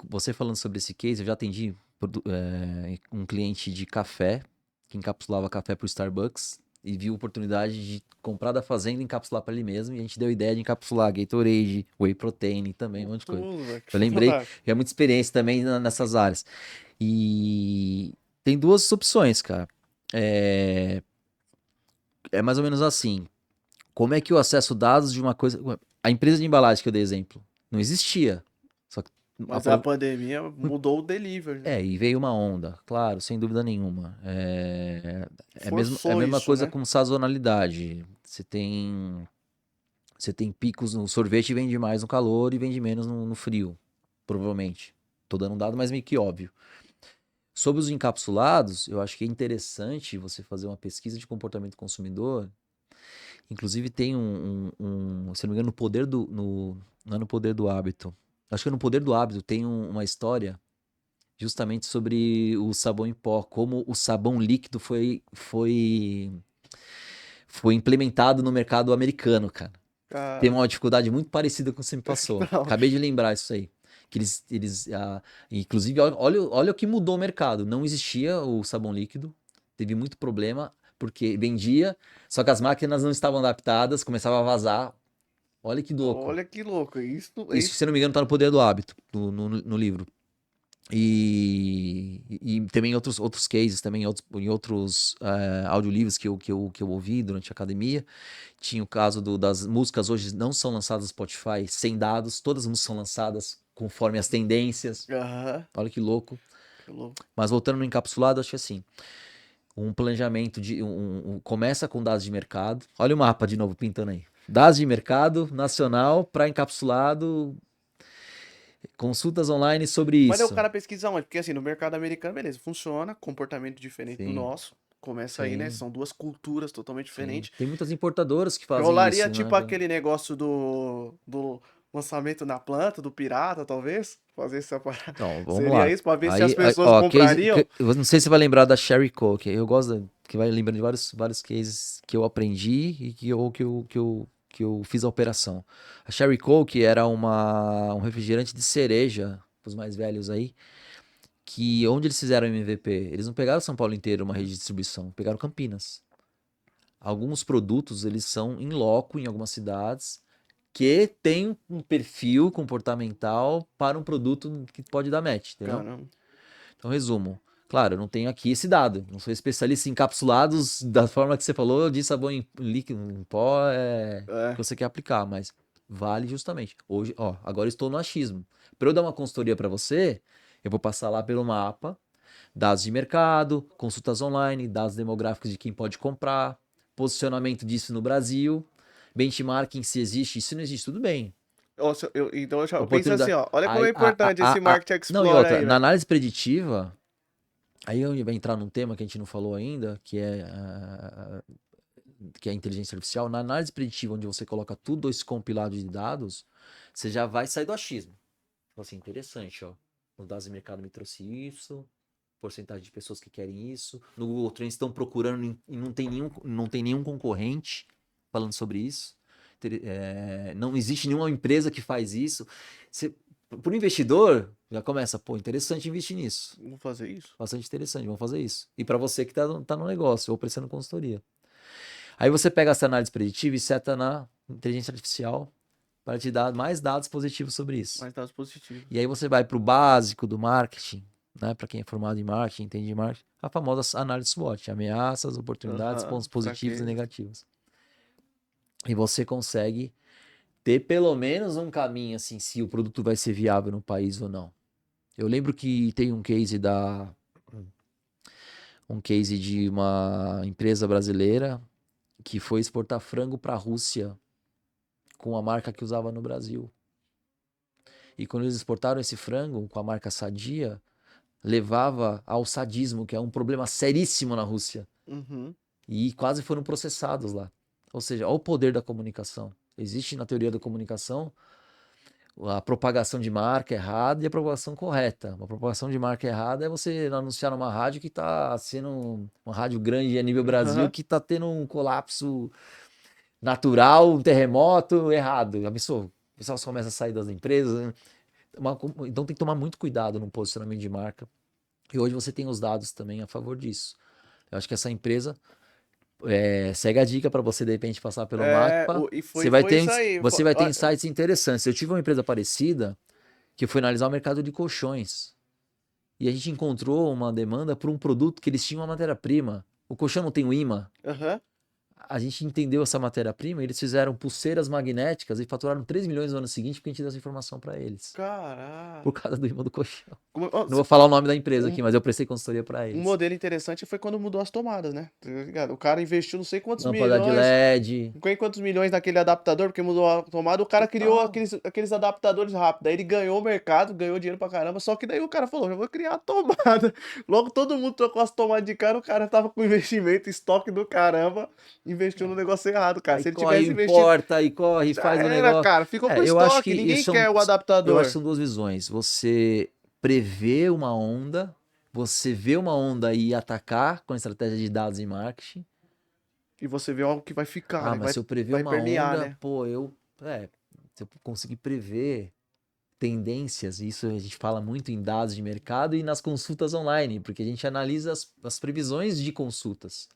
S3: Você falando sobre esse case, eu já atendi um cliente de café que encapsulava café para o Starbucks e viu a oportunidade de comprar da fazenda e encapsular para ele mesmo. E a gente deu a ideia de encapsular Gatorade, Whey Protein também, um monte de coisa.
S1: Tudo, velho.
S3: Eu lembrei que é muita experiência também nessas áreas. E tem duas opções, cara. É, é mais ou menos assim. Como é que eu acesso dados de uma coisa. A empresa de embalagem que eu dei exemplo não existia. Só que
S1: Mas a pandemia mudou o delivery, né?
S3: e veio uma onda, claro, sem dúvida nenhuma. É a
S1: Forçou
S3: mesma
S1: isso,
S3: coisa
S1: né?
S3: com sazonalidade. Você tem picos no sorvete, vende mais no calor e vende menos no frio, provavelmente. Tô dando um dado, mas meio que óbvio. Sobre os encapsulados, eu acho que é interessante você fazer uma pesquisa de comportamento do consumidor. Inclusive tem se não me engano, não é no Poder do Hábito. Acho que é no Poder do Hábito tem uma história justamente sobre o sabão em pó, como o sabão líquido foi implementado no mercado americano, cara. Tem
S1: Cara,
S3: uma dificuldade muito parecida com o que você me passou.
S1: não.
S3: Acabei de lembrar isso aí. Que inclusive, olha o que mudou o mercado. Não existia o sabão líquido, teve muito problema, porque vendia, só que as máquinas não estavam adaptadas, começava a vazar. Olha que louco.
S1: Olha que louco.
S3: Isso, se não me engano, tá no Poder do Hábito, no livro. E também outros cases, também em outros audiolivros que eu ouvi durante a academia. Tinha o caso das músicas hoje não são lançadas no Spotify sem dados, todas as músicas são lançadas conforme as tendências.
S1: Aham,
S3: Olha que louco.
S1: que louco.
S3: Mas voltando no encapsulado, acho que assim, um planejamento começa com dados de mercado. Olha o mapa de novo pintando aí. Dados de mercado nacional para encapsulado, consultas online sobre
S1: Mas aí o
S3: isso.
S1: cara pesquisa onde? Porque assim, no mercado americano, beleza, funciona, comportamento diferente do
S3: Sim,
S1: nosso. Começa aí, né?
S3: sim,
S1: São duas culturas totalmente
S3: sim.
S1: diferentes.
S3: Tem muitas importadoras que fazem
S1: Rolaria
S3: isso, né?
S1: tipo aquele negócio do lançamento na planta, do pirata, talvez? Fazer essa parada.
S3: Então, vamos
S1: Seria
S3: lá.
S1: isso, pra ver se as
S3: Aí,
S1: pessoas
S3: ó,
S1: comprariam?
S3: eu não sei se você vai lembrar da Sherry Coke. Eu gosto que vai lembrando de vários cases que eu aprendi e que eu fiz a operação. A Sherry Coke era um refrigerante de cereja, para os mais velhos aí, que onde eles fizeram o MVP? Eles não pegaram São Paulo inteiro, uma rede de distribuição, pegaram Campinas. Alguns produtos, eles são em loco em algumas cidades, que tem um perfil comportamental para um produto que pode dar match, entendeu?
S1: Caramba.
S3: Então, resumo. Claro, eu não tenho aqui esse dado. Não sou especialista em encapsulados da forma que você falou, de sabão em líquido, em pó, que
S1: É.
S3: você quer aplicar, mas vale justamente. Hoje, ó, agora eu estou no achismo. Para eu dar uma consultoria para você, eu vou passar lá pelo mapa, dados de mercado, consultas online, dados demográficos de quem pode comprar, posicionamento disso no Brasil, benchmarking se existe, se não existe, tudo bem.
S1: Então eu penso assim,
S3: Oportunidade.
S1: ó. Olha como é importante esse Market
S3: Não, e
S1: Explorer
S3: outra,
S1: aí,
S3: na
S1: velho.
S3: análise preditiva, aí eu vai entrar num tema que a gente não falou ainda, que é a inteligência artificial. Na análise preditiva, onde você coloca tudo esse compilado de dados, você já vai sair do achismo. Então, assim, interessante, ó. Os dados de mercado me trouxe isso, porcentagem de pessoas que querem isso. No Google Trends estão procurando e não tem nenhum concorrente falando sobre isso. Não existe nenhuma empresa que faz isso. Por investidor, já começa, pô, interessante investir nisso.
S1: Vamos fazer isso?
S3: Bastante interessante, vamos fazer isso. E para você que tá no negócio ou prestando consultoria. Aí você pega essa análise preditiva e seta na inteligência artificial para te dar mais dados positivos sobre isso.
S1: Mais dados positivos.
S3: E aí você vai para o básico do marketing, né? Para quem é formado em marketing, entende de marketing, a famosa análise SWOT, ameaças, oportunidades,
S1: Aham,
S3: pontos positivos e
S1: saquei.
S3: negativos. E você consegue ter pelo menos um caminho assim, se o produto vai ser viável no país ou não. Eu lembro que tem um case de uma empresa brasileira que foi exportar frango para a Rússia com a marca que usava no Brasil. E quando eles exportaram esse frango com a marca Sadia, levava ao sadismo, que é um problema seríssimo na Rússia.
S1: Uhum.
S3: E quase foram processados lá. Ou seja, olha o poder da comunicação. Existe na teoria da comunicação a propagação de marca errada e a propagação correta. Uma propagação de marca errada é você anunciar numa rádio que está sendo uma rádio grande a nível Brasil
S1: Aham.
S3: que está tendo um colapso natural, um terremoto errado. Absurdo. O pessoal começa a sair das empresas. Né? Então tem que tomar muito cuidado no posicionamento de marca. E hoje você tem os dados também a favor disso. Eu acho que essa empresa segue a dica para você de repente passar pelo mapa.
S1: E
S3: Você
S1: foi,
S3: vai
S1: foi
S3: ter,
S1: isso aí.
S3: você vai ter insights interessantes. Eu tive uma empresa parecida que foi analisar o mercado de colchões. E a gente encontrou uma demanda por um produto que eles tinham uma matéria-prima. O colchão não tem o imã.
S1: Aham.
S3: A gente entendeu essa matéria-prima, eles fizeram pulseiras magnéticas e faturaram 3 milhões no ano seguinte porque a gente deu essa informação para eles. Por
S1: Caraca.
S3: causa do imã do colchão.
S1: Ó,
S3: Não vou falar o nome da empresa
S1: Um,
S3: aqui, mas eu prestei consultoria para
S1: um
S3: eles.
S1: modelo interessante foi quando mudou as tomadas, né? Tá ligado? O cara investiu não sei quantos
S3: Lâmpada de
S1: milhões.
S3: LED.
S1: Não sei quantos milhões naquele adaptador, porque mudou a tomada, o cara criou
S3: Total.
S1: aqueles adaptadores rápidos. Aí ele ganhou o mercado, ganhou dinheiro pra caramba, só que daí o cara falou, eu vou criar a tomada. Logo todo mundo trocou as tomadas de cara, o cara tava com investimento, estoque do caramba, investiu no negócio errado, cara.
S3: Aí
S1: Se ele
S3: corre,
S1: tivesse investido,
S3: importa, aí corre,
S1: já
S3: faz o
S1: era,
S3: negócio.
S1: cara. Ficou com
S3: Eu acho que
S1: estoque, ninguém
S3: isso
S1: quer o
S3: eu acho que
S1: adaptador.
S3: são duas visões. Você prevê uma onda, você vê uma onda e atacar com a estratégia de dados e marketing.
S1: E você vê algo que vai ficar,
S3: Ah,
S1: né?
S3: mas se eu prever
S1: Vai
S3: uma
S1: permear,
S3: onda,
S1: né?
S3: pô, se eu conseguir prever tendências, isso a gente fala muito em dados de mercado e nas consultas online, porque a gente analisa as previsões de consultas.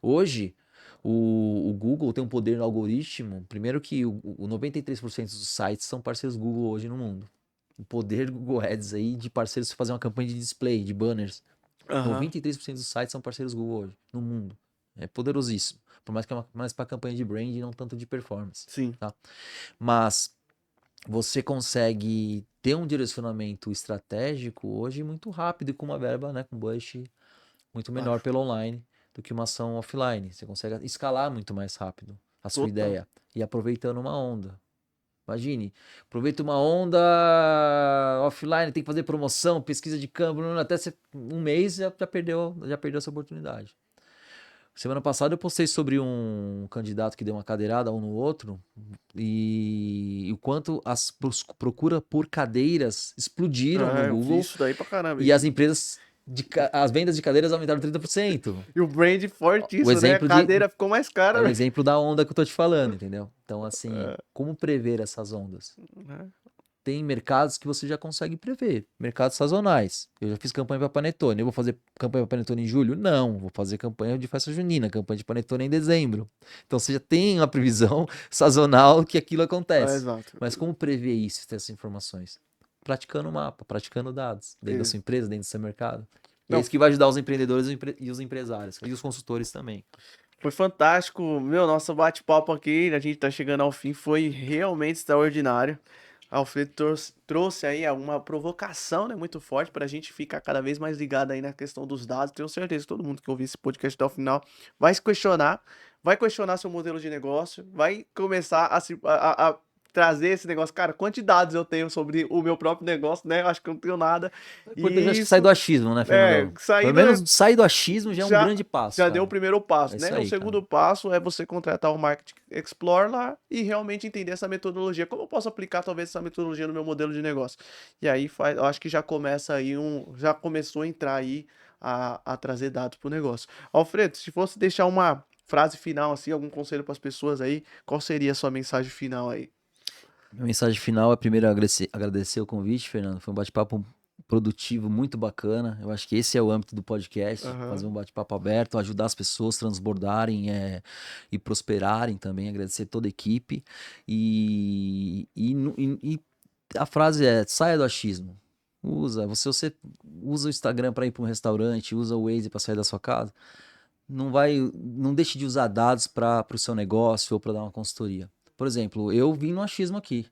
S3: Hoje, o Google tem um poder no algoritmo. Primeiro que o 93% dos sites são parceiros Google hoje no mundo. O poder do Google Ads aí de parceiros fazer uma campanha de display, de banners.
S1: Aham.
S3: 93% dos sites são parceiros Google hoje no mundo. É poderosíssimo. Por mais que é mais para campanha de brand e não tanto de performance.
S1: Sim.
S3: Tá? Mas você consegue ter um direcionamento estratégico hoje muito rápido e com uma verba, né, com budget muito menor
S1: Baixo.
S3: pelo online do que uma ação offline. Você consegue escalar muito mais rápido. a sua
S1: Total.
S3: ideia e aproveitando uma onda. Imagine, aproveita uma onda offline, tem que fazer promoção, pesquisa de campo, até um mês já perdeu essa oportunidade. Semana passada eu postei sobre um candidato que deu uma cadeirada um no outro e o quanto as procura por cadeiras explodiram no
S1: Eu vi
S3: Google
S1: isso daí pra caramba.
S3: e as empresas, as vendas de cadeiras aumentaram 30%.
S1: E o brand
S3: O
S1: fortíssimo, né? A
S3: exemplo
S1: cadeira ficou mais
S3: é
S1: cara,
S3: o
S1: né?
S3: exemplo da onda que eu tô te falando, entendeu? Então, assim, como prever essas ondas? Tem mercados que você já consegue prever, mercados sazonais. Eu já fiz campanha para Panetone. Eu vou fazer campanha para Panetone em julho? Não, vou fazer campanha de festa junina, campanha de Panetone em dezembro. Então você já tem uma previsão sazonal que aquilo acontece.
S1: Exato.
S3: Mas como prever isso, ter essas informações? Praticando o mapa, praticando dados, dentro da sua empresa, dentro do seu mercado. E é
S1: Não,
S3: isso que vai ajudar os empreendedores e os empresários, e os consultores também.
S1: foi fantástico. Meu, nosso bate-papo aqui, a gente tá chegando ao fim, foi realmente extraordinário. Alfredo trouxe aí uma provocação, né, muito forte para a gente ficar cada vez mais ligado aí na questão dos dados. Tenho certeza que todo mundo que ouvir esse podcast até o final vai se questionar, vai questionar seu modelo de negócio, vai começar a trazer esse negócio. Cara, quantos dados eu tenho sobre o meu próprio negócio, né? Eu acho que eu não tenho nada.
S3: O
S1: E
S3: importante é sair do achismo, né, Fernandão? Pelo
S1: saindo
S3: menos sair do achismo já é um
S1: já,
S3: grande passo,
S1: já deu o
S3: cara.
S1: primeiro passo,
S3: É
S1: né?
S3: isso
S1: O
S3: aí,
S1: segundo
S3: cara.
S1: passo é você contratar o Market Explorer lá e realmente entender essa metodologia. Como eu posso aplicar talvez essa metodologia no meu modelo de negócio? E aí eu acho que já começa aí já começou a entrar aí a trazer dados para o negócio. Alfredo, se fosse deixar uma frase final assim, algum conselho para as pessoas aí, qual seria a sua mensagem final aí?
S3: Minha mensagem final é primeiro agradecer o convite, Fernando. Foi um bate-papo produtivo, muito bacana. Eu acho que esse é o âmbito do podcast, fazer um bate-papo aberto, ajudar as pessoas a transbordarem e prosperarem também. Agradecer toda a equipe. E a frase é: saia do achismo. Você usa o Instagram para ir para um restaurante, usa o Waze para sair da sua casa. Não deixe de usar dados para o seu negócio ou para dar uma consultoria. Por exemplo, eu vim no achismo aqui.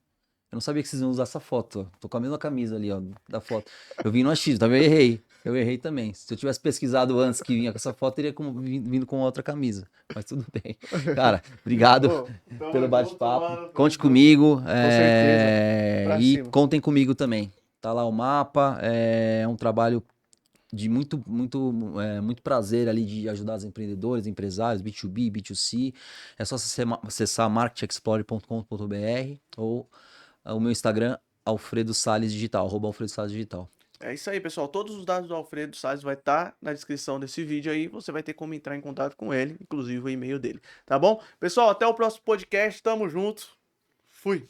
S3: Eu não sabia que vocês iam usar essa foto. Ó. Tô com a mesma camisa ali, ó, da foto. Eu vim no achismo, também eu errei. Eu errei também. Se eu tivesse pesquisado antes que vinha com essa foto, teria vindo com outra camisa. Mas tudo bem. Cara, obrigado
S1: Ô, tamo
S3: pelo
S1: junto,
S3: bate-papo.
S1: mano, tamo
S3: Conte
S1: junto.
S3: comigo.
S1: Com certeza. Pra
S3: E
S1: cima.
S3: contem comigo também. Tá lá o mapa. É um trabalho de muito prazer ali de ajudar os empreendedores, empresários, B2B, B2C. É só acessar marketexplorer.com.br ou o meu Instagram, Alfredo Salles Digital, @AlfredoSalesDigital.
S1: É isso aí, pessoal. Todos os dados do Alfredo Salles vai estar na descrição desse vídeo aí. Você vai ter como entrar em contato com ele, inclusive o e-mail dele. Tá bom? Pessoal, até o próximo podcast. Tamo junto. Fui.